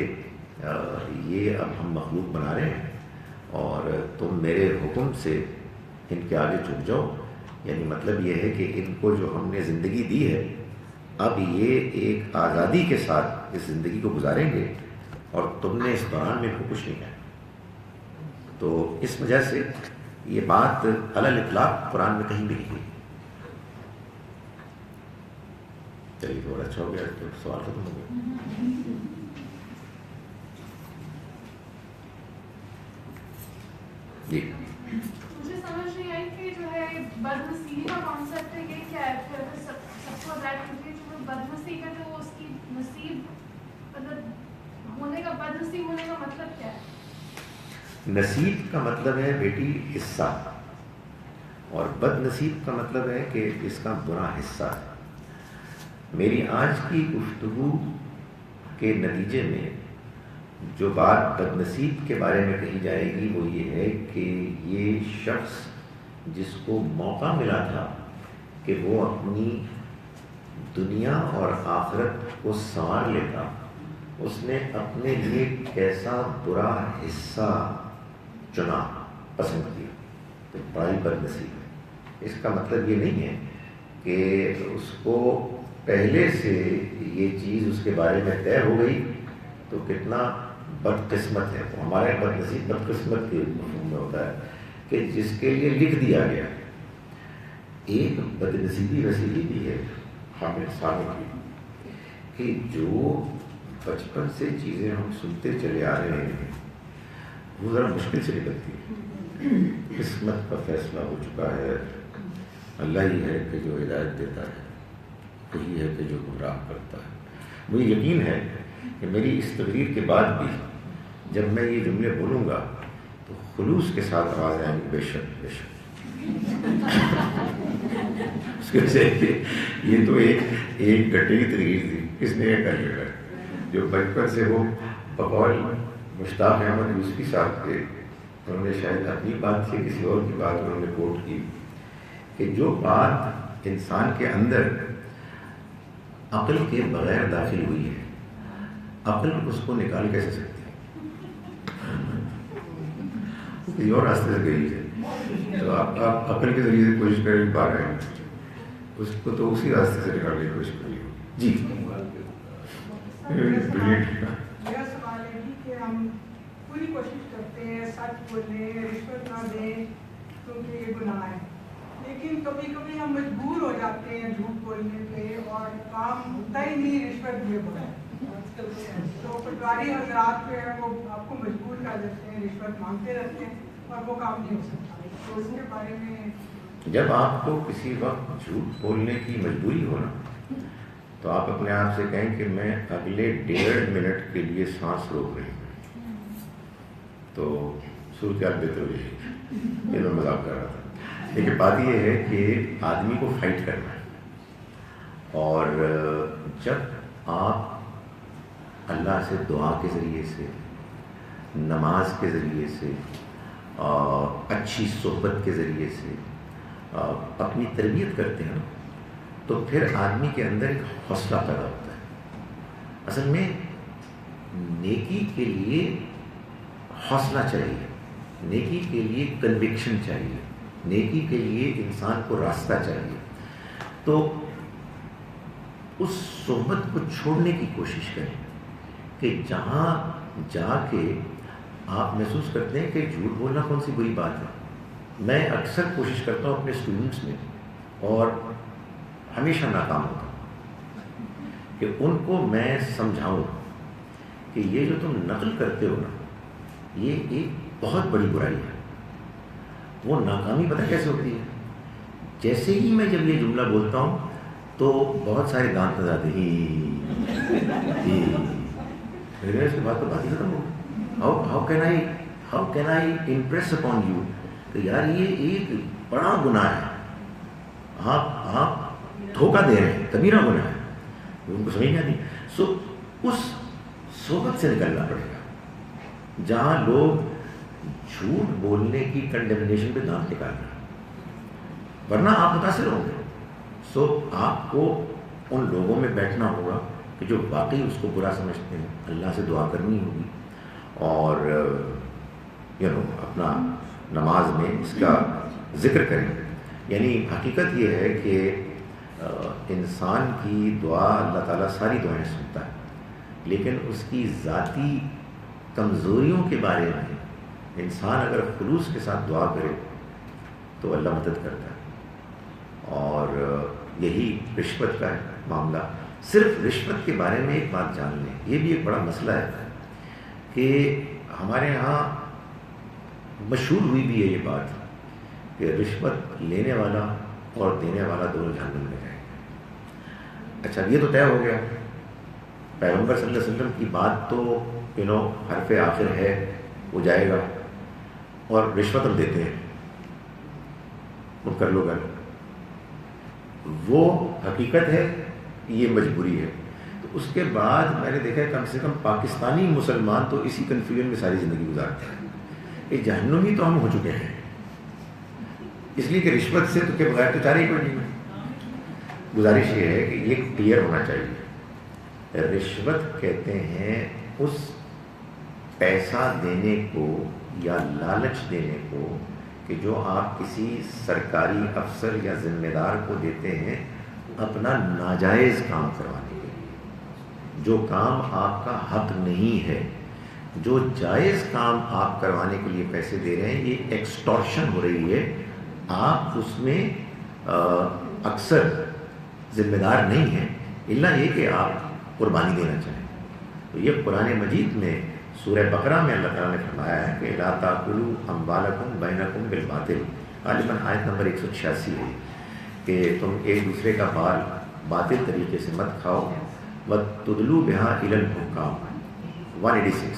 یہ اب ہم مخلوق بنا رہے ہیں اور تم میرے حکم سے ان کے آگے جھک جاؤ، یعنی مطلب یہ ہے کہ ان کو جو ہم نے زندگی دی ہے اب یہ ایک آزادی کے ساتھ اس زندگی کو گزاریں گے، اور تم نے اس دوران میں ان کو کچھ نہیں کہا۔ تو اس وجہ سے یہ بات علی الاطلاق قرآن میں کہیں بھی نہیں ہوئی۔ چلیے تھوڑا اچھا ہو گیا، تو سوال ختم ہو گیا۔ جی مجھے سمجھ نہیں آئی کہ جو ہے بدنصیبی کا کانسیپٹ ہے، یہ کیا ہے؟ پھر سب کو بتایا کہ جو بدنصیب ہے تو اس کی نصیب، مطلب ہونے کا، بدنصیب ہونے کا مطلب کیا ہے؟ نصیب کا مطلب ہے بیٹی حصہ، اور بد نصیب کا مطلب ہے کہ اس کا برا حصہ ہے۔ میری آج کی گفتگو کے نتیجے میں جو بات بد نصیب کے بارے میں کہی جائے گی وہ یہ ہے کہ یہ شخص جس کو موقع ملا تھا کہ وہ اپنی دنیا اور آخرت کو سنوار لیتا، اس نے اپنے لیے کیسا برا حصہ چنا، پسند کیا، تو بڑی بد نصیب ہے۔ اس کا مطلب یہ نہیں ہے کہ اس کو پہلے سے یہ چیز اس کے بارے میں طے ہو گئی تو کتنا بد قسمت ہے۔ تو ہمارے بد نصیب بد قسمت کے مفہوم میں ہوتا ہے کہ جس کے لیے لکھ دیا گیا۔ ایک بد نصیبی ویسے یہ بھی ہے ہم انسانوں کی کہ جو بچپن سے چیزیں ہم سنتے چلے آ رہے ہیں وہ ذرا مشکل سے نکلتی ہے۔ قسمت کا فیصلہ ہو چکا ہے، اللہ ہی ہے کہ جو ہدایت دیتا ہے، وہی ہے کہ جو گمراہ کرتا ہے۔ مجھے یقین ہے کہ میری اس تقریر کے بعد بھی جب میں یہ جملے بولوں گا تو خلوص کے ساتھ آواز آئیں گی، بے شک بے شک۔ اس کے سے یہ تو ایک گھنٹے کی تقریر تھی، کس نے یہ کر لیا جو بچپن سے وہ بقول مشتاق احمد یوسفی صاحب کے، انہوں نے شاید اپنی بات سے کسی اور کی بات انہوں نے کوٹ کی کہ جو بات انسان کے اندر عقل کے بغیر داخل ہوئی ہے، عقل اس کو نکال کیسے سکتی ہے؟ کسی اور راستے سے گئی ہے، تو آپ عقل کے ذریعے سے کوشش کر پا رہے ہیں، اس کو تو اسی راستے سے نکالنے کی کوشش کریے. جی میرا سوال ہے کہ ہم پوری کوشش کرتے ہیں سچ بولیں، رشوت نہ دیں کیونکہ یہ گناہ ہے، لیکن کبھی کبھی ہم مجبور ہو جاتے ہیں جھوٹ بولنے پہ اور کام ہوتا ہی نہیں رشوت دیے بغیر. تو پٹواری حضرات جو ہے وہ آپ کو مجبور کر دیتے ہیں، رشوت مانگتے رہتے ہیں اور وہ کام نہیں ہو سکتا. تو اس کے بارے میں جب آپ کو کسی وقت جھوٹ بولنے کی مجبوری ہو نا، تو آپ اپنے آپ سے کہیں کہ میں اگلے 1.5 منٹ کے لیے سانس روک رہی ہوں، تو صورتحال بہتر ہو جائے گی. یہ میں مذاق کر رہا تھا. لیکن بات یہ ہے کہ آدمی کو فائٹ کرنا ہے، اور جب آپ اللہ سے دعا کے ذریعے سے، نماز کے ذریعے سے، اچھی صحبت کے ذریعے سے اپنی تربیت کرتے ہیں تو پھر آدمی کے اندر ایک حوصلہ پیدا ہوتا ہے. اصل میں نیکی کے لیے حوصلہ چاہیے، نیکی کے لیے کنوکشن چاہیے، نیکی کے لیے انسان کو راستہ چاہیے. تو اس صحبت کو چھوڑنے کی کوشش کریں کہ جہاں جا کے آپ محسوس کرتے ہیں کہ جھوٹ بولنا کون سی بری بات ہے. میں اکثر کوشش کرتا ہوں اپنے اسٹوڈنٹس میں، اور ہمیشہ ناکام ہوتا ہوں، کہ ان کو میں سمجھاؤں کہ یہ جو تم نقل کرتے ہو نا، یہ ایک بہت بڑی برائی ہے. وہ ناکامی پتہ کیسے ہوتی ہے؟ جیسے ہی میں جب یہ جملہ بولتا ہوں تو بہت سارے دانت نظر آتے اس کے بعد تو بات ہی ختم ہو گئی. How can I impress upon you کہ یار یہ ایک بڑا گناہ ہے، آپ دھوکہ دے رہے ہیں، کبیرہ گناہ ہے. ان کو سمجھ نہیں آتی. سو اس صحبت سے نکلنا پڑے گا جہاں لوگ جھوٹ بولنے کی کنڈیمنیشن پہ دانت نکال رہے ہیں، ورنہ آپ متاثر ہوں گے. سو آپ کو ان لوگوں میں بیٹھنا ہوگا کہ جو واقعی اس کو برا سمجھتے ہیں، اللہ سے دعا کرنی ہوگی، اور اپنا نماز میں اس کا ذکر کریں. یعنی حقیقت یہ ہے کہ انسان کی دعا اللہ تعالیٰ ساری دعائیں سنتا ہے، لیکن اس کی ذاتی کمزوریوں کے بارے میں انسان اگر خلوص کے ساتھ دعا کرے تو اللہ مدد کرتا ہے. اور یہی رشوت کا ہے معاملہ. صرف رشوت کے بارے میں ایک بات جان لیں، یہ بھی ایک بڑا مسئلہ ہے کہ ہمارے ہاں مشہور ہوئی بھی ہے یہ بات کہ رشوت لینے والا اور دینے والا دونوں جہنم میں جائیں گے. اچھا، یہ تو طے ہو گیا. پیغمبر صلی اللہ علیہ وسلم کی بات تو حرف آخر ہے، وہ جائے گا، اور رشوت ہم دیتے ہیں، وہ کر لو گل. وہ حقیقت ہے، یہ مجبوری ہے. تو اس کے بعد میں نے دیکھا ہے کم سے کم پاکستانی مسلمان تو اسی کنفیوژن میں ساری زندگی گزارتے ہیں کہ جہنمی تو ہم ہو چکے ہیں، اس لیے کہ رشوت سے تو کے بغیر تو چارہ ہی کوئی نہیں ہے. گزارش یہ ہے کہ یہ کلیئر ہونا چاہیے. رشوت کہتے ہیں اس پیسہ دینے کو یا لالچ دینے کو کہ جو آپ کسی سرکاری افسر یا ذمہ دار کو دیتے ہیں اپنا ناجائز کام کروانے کے لیے. جو کام آپ کا حق نہیں ہے، جو جائز کام آپ کروانے کے لیے پیسے دے رہے ہیں، یہ ایکسٹورشن ہو رہی ہے. آپ اس میں اکثر ذمہ دار نہیں ہیں، الا یہ کہ آپ قربانی دینا چاہیں. تو یہ قرآن مجید میں سورہ بقرہ میں اللہ تعالیٰ نے فرمایا ہے کہ لا تاکلوا اموالکم بینکم بالباطل، غالباً آیت نمبر 186 ہے کہ تم ایک دوسرے کا مال باطل طریقے سے مت کھاؤ. وَتُدْلُوا بِهَا إِلَى الْحُكَّامِ 186.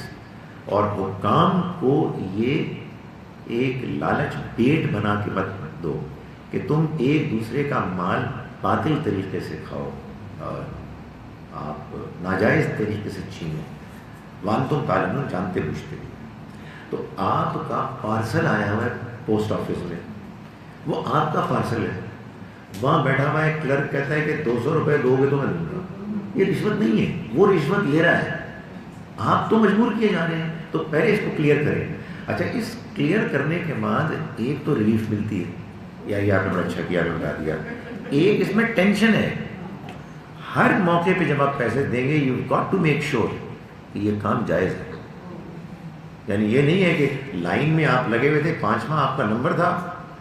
اور حکام کو یہ ایک لالچ بیٹ بنا کے مت دو کہ تم ایک دوسرے کا مال باطل طریقے سے کھاؤ، آپ ناجائز طریقے سے چھینو. وانتم تعلمون، جانتے بوجھتے. تو آپ کا پارسل آیا ہوا ہے پوسٹ آفس میں، وہ آپ کا پارسل ہے، وہاں بیٹھا ہوا ایک کلرک کہتا ہے کہ 200 روپے دو گے تو میں دوں گا. یہ رشوت نہیں ہے, وہ رشوت لے رہا ہے, آپ تو مجبور کیے جا رہے ہیں. تو پہلے اس کو کلیئر کریں. اچھا, اس کلیئر کرنے کے بعد ایک تو ریلیف ملتی ہے, یا یہ آپ نے بڑا اچھا کیا, میں بتا دیا. ایک اس میں ٹینشن ہے, ہر موقع پہ جب آپ پیسے دیں گے you got to make sure کہ یہ کام جائز ہے. یعنی یہ نہیں ہے کہ لائن میں آپ لگے ہوئے تھے, 5واں آپ کا نمبر تھا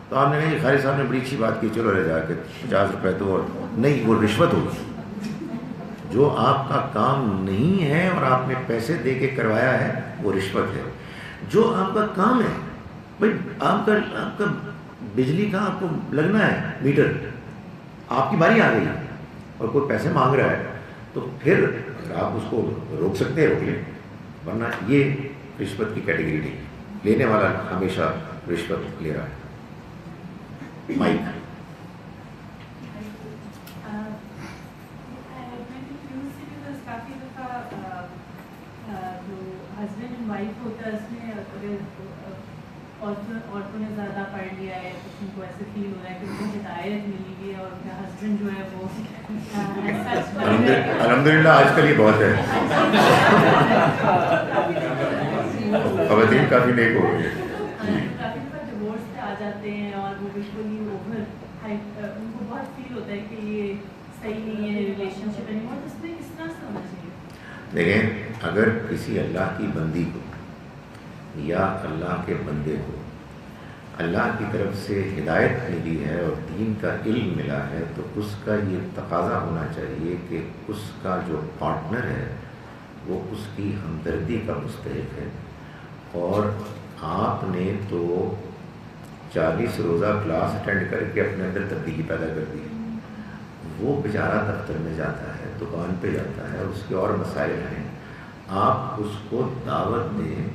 تو آپ نے کہا کہ خالد صاحب نے بڑی اچھی بات کی, چلو رہ جا کے 50 روپے تو, اور نہیں, وہ رشوت ہوگی. جو آپ کا کام نہیں ہے اور آپ نے پیسے دے کے کروایا ہے وہ رشوت ہے. جو آپ کا کام ہے, بھائی آپ کا بجلی کا آپ کو لگنا ہے میٹر, آپ کی باری آ گئی اور کوئی پیسے مانگ رہا ہے تو پھر آپ اس کو روک سکتے ہیں, روک لیں, ورنہ یہ رشوت کی کیٹیگری نہیں. لینے والا ہمیشہ رشوت لے رہا ہے. مائک. کافی دفعہ جو ہسبینڈ اینڈ وائف ہوتا ہے اس میں اگر عورتوں نے زیادہ پڑھ لیا ہے تو ان کو ایسے فیل ہو رہا ہے کہ ان کو ہدایت ملی ہوئی ہے اور ان کا ہسبینڈ جو ہے وہ الحمدللہ آج کل یہ بہت ہے, خواتین کافی نیک ہو گئی ہے. کافی دفعہ ڈیورس پہ آ جاتے ہیں اور وہ بالکل ہی اوور ان کو بہت فیل ہوتا ہے کہ یہ صحیح نہیں ہے ریلیشن شپ اینی مور. اس میں کس طرح سے ہونا چاہیے؟ دیکھیں, اگر کسی اللہ کی بندی کو یا اللہ کے بندے کو اللہ کی طرف سے ہدایت ملی ہے اور دین کا علم ملا ہے تو اس کا یہ تقاضا ہونا چاہیے کہ اس کا جو پارٹنر ہے وہ اس کی ہمدردی کا مستحق ہے. اور آپ نے تو 40 روزہ کلاس اٹینڈ کر کے اپنے اندر تبدیلی پیدا کر دی. وہ بیچارہ دفتر میں جاتا ہے, دکان پہ جاتا ہے, اس کے اور مسائل ہیں, آپ اس کو دعوت دیں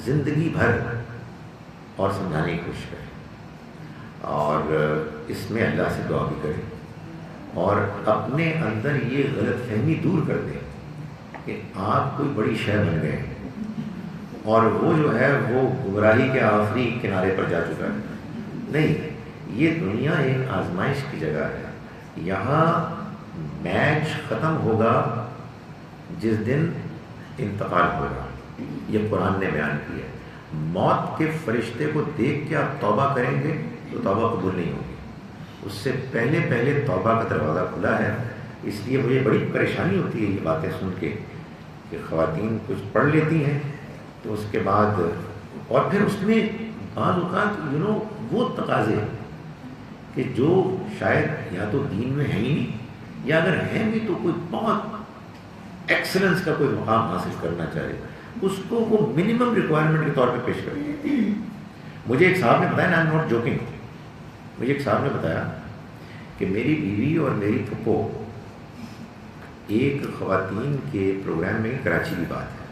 زندگی بھر اور سمجھانے کی کوشش کریں, اور اس میں اللہ سے دعا بھی کریں, اور اپنے اندر یہ غلط فہمی دور کر دیں کہ آپ کوئی بڑی شے بن گئے اور وہ جو ہے وہ گمراہی کے آخری کنارے پر جا چکا ہے. نہیں, یہ دنیا ایک آزمائش کی جگہ ہے. یہاں میچ ختم ہوگا جس دن انتقال ہوگا. یہ قرآن نے بیان کیا ہے. موت کے فرشتے کو دیکھ کے آپ توبہ کریں گے تو توبہ قبول نہیں ہوگی. اس سے پہلے توبہ کا دروازہ کھلا ہے. اس لیے مجھے بڑی پریشانی ہوتی ہے یہ باتیں سن کے کہ خواتین کچھ پڑھ لیتی ہیں تو اس کے بعد, اور پھر اس میں بعض اوقات وہ تقاضے کہ جو شاید یا تو دین میں ہے ہی نہیں, یا اگر ہیں بھی تو کوئی بہت ایکسلنس کا کوئی مقام حاصل کرنا چاہے, اس کو وہ منیمم ریکوائرمنٹ کے طور پہ پیش کرتے ہیں. مجھے ایک صاحب نے بتایا, آئی ایم ناٹ جوکنگ, مجھے ایک صاحب نے بتایا کہ میری بیوی اور میری پھپھو ایک خواتین کے پروگرام میں, کراچی کی بات ہے,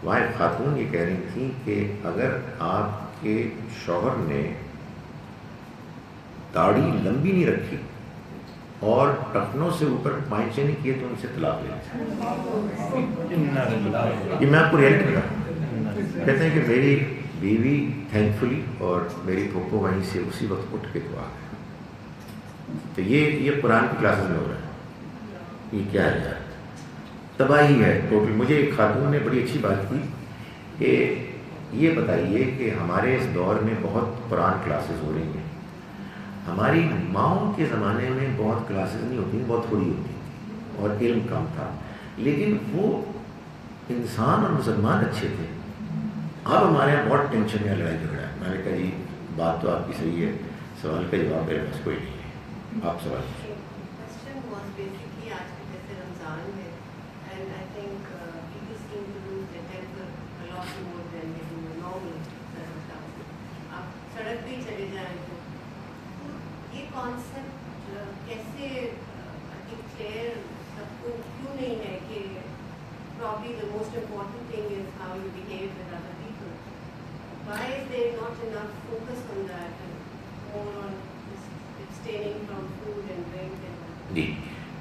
وہاں ایک خاتون یہ کہہ رہی تھیں کہ اگر آپ کے شوہر نے داڑھی لمبی نہیں رکھی اور ٹخنوں سے اوپر پائچے نہیں کیے تو ان سے طلاق لے. یہ میں آپ کو ریئلٹی بتا رہا ہوں. کہتے ہیں کہ میری بیوی تھینک فلی اور میری پھوپھو وہیں سے اسی وقت اٹھ کے تو آ گئے. تو یہ قرآن کی کلاسز میں ہو رہا ہے. یہ کیا ہے یار, تباہی ہے ٹوٹل. مجھے ایک خاتون نے بڑی اچھی بات کی کہ یہ بتائیے کہ ہمارے اس دور میں بہت قرآن کلاسز ہو رہی ہیں. ہماری ماؤں کے زمانے میں بہت کلاسز نہیں ہوتی, بہت تھوڑی ہوتی تھی اور علم کم تھا, لیکن وہ انسان اور مسلمان اچھے تھے. اب ہمارے یہاں بہت ٹینشن ہے, لڑائی جھگڑا ہے. میں نے کہا جی بات تو آپ کی صحیح ہے, سوال کا جواب میرے پاس کوئی نہیں ہے, آپ سوال کیجیے. سڑک پہ ہی چلے جائیں تو یہ کانسیپٹ کیسے کلیئر سب کو کیوں نہیں ہے کہ probably the most important thing is how you behave with other people. Why is there not enough focus on that and more on abstaining from food and drink and جی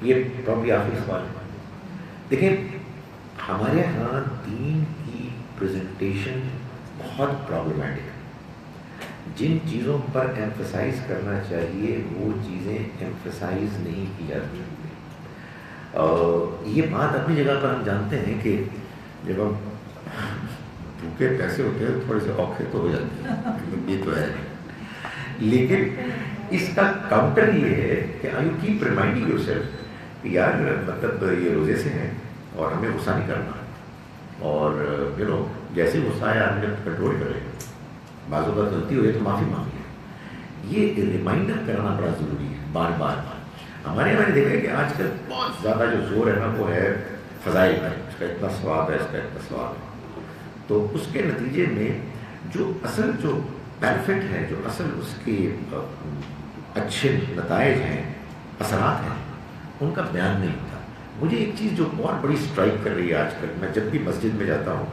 یہ probably آخری سوال ہے. دیکھیں ہمارے ہاں دین کی پریزنٹیشن بہت problematic ہے. جن چیزوں پر ایمفسائز کرنا چاہیے وہ چیزیں ایمفسائز نہیں کی جاتی. یہ بات اپنی جگہ پر ہم جانتے ہیں کہ جب ہم بھوکے پیسے ہوتے ہیں تھوڑے سے اوکھے تو ہو جاتے ہیں، یہ تو ہے. لیکن اس کا کاؤنٹر یہ ہے کہ you keep reminding your self کہ یار مطلب یہ روزے سے ہیں اور ہمیں غصہ نہیں کرنا، اور جیسے غصہ آیا ہم جب کنٹرول کریں، بعض اوقات غلطی ہوئی تو معافی مانگی. یہ ریمائنڈر کرنا بڑا ضروری ہے بار بار. ہمارے یہاں میں نے دیکھا ہے کہ آج کل بہت زیادہ جو زور ہے نا وہ ہے فضائل کا، اس کا اتنا ثواب ہے، اس کا اتنا ثواب ہے. تو اس کے نتیجے میں جو اصل جو بینیفٹ ہے، جو اصل اس کے اچھے نتائج ہیں، اثرات ہیں، ان کا بیان نہیں ہوتا. مجھے ایک چیز جو بہت بڑی اسٹرائک کر رہی ہے آج کل، میں جب بھی مسجد میں جاتا ہوں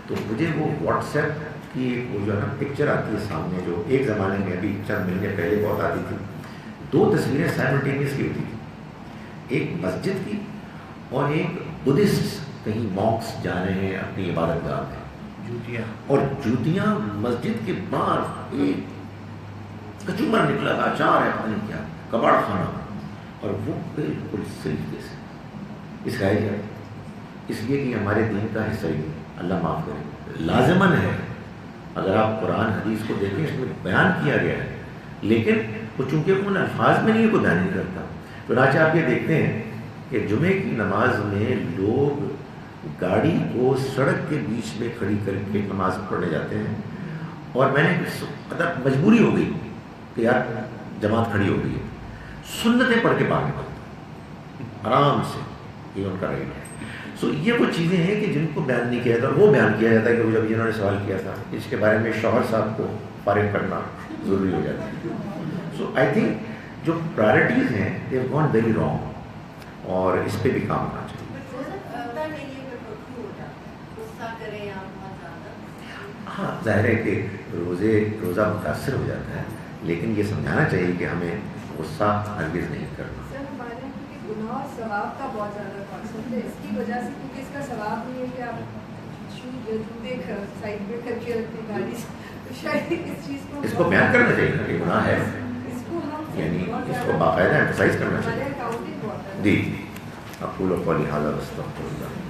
تو مجھے وہ واٹس ایپ کی وہ جو ہے نا پکچر آتی ہے سامنے، جو ایک زمانے میں ابھی چند مہینے پہلے بہت آتی تھی. 2 تصویریں سائملٹینیسلی ہوتی تھیں، ایک مسجد کی اور ایک بدھسٹ کہیں مونکس جا رہے ہیں اپنی عبادت گاہ میں، اور جوتیاں مسجد کے باہر ایک کچومر نکلا تھا، اچار ہے پتہ نہیں کیا، کباڑ خانہ، اور وہ بالکل سلیقے سے اس کا اس لیے کہ ہمارے دین کا حصہ ہی نہیں. اللہ معاف کرے، لازماً ہے. اگر آپ قرآن حدیث کو دیکھیں اس میں بیان کیا گیا ہے، لیکن وہ چونکہ ان الفاظ میں نہیں کوئی بیان نہیں کرتا. چنانچہ آپ یہ دیکھتے ہیں کہ جمعے کی نماز میں لوگ گاڑی کو سڑک کے بیچ میں کھڑی کر کے نماز پڑھنے جاتے ہیں، اور میں نے مطلب مجبوری ہو گئی کہ یار جماعت کھڑی ہو گئی ہے، سنتیں پڑھ کے باہر نکلتا آرام سے، یہ ان کا رائٹ ہے. سو یہ وہ چیزیں ہیں کہ جن کو بیان نہیں کیا جاتا. وہ بیان کیا جاتا ہے کہ وہ جب انہوں نے سوال کیا تھا اس کے بارے میں شوہر صاحب کو فارغ کرنا ضروری ہو جاتا ہے. سو آئی تھنک جو پرائرٹیز ہیں they have gone very wrong, اور اس پہ بھی کام کرنا چاہیے. ہاں ظاہر ہے کہ روزہ متاثر ہو جاتا ہے، لیکن یہ سمجھانا چاہیے کہ ہمیں غصہ ہرگز نہیں کرنا. سر ہمارے یہاں کیونکہ گناہ اور ثواب کا بہت زیادہ کانسیپٹ ہے، اس کی وجہ سے کیونکہ اس کا ثواب نہیں ہے کہ آپ جوتے سائڈ میں کر کے رکھتے گاڑی سے، تو شاید اس چیز کو بیان کرنا چاہیے کہ گناہ ہے، اس کو ہم یعنی اس کو باقاعدہ ایمفسائز کرنا چاہیے. ہمارے اکاؤنٹنگ بہت ہے. جی اقول قولی ھذا واستغفر اللہ.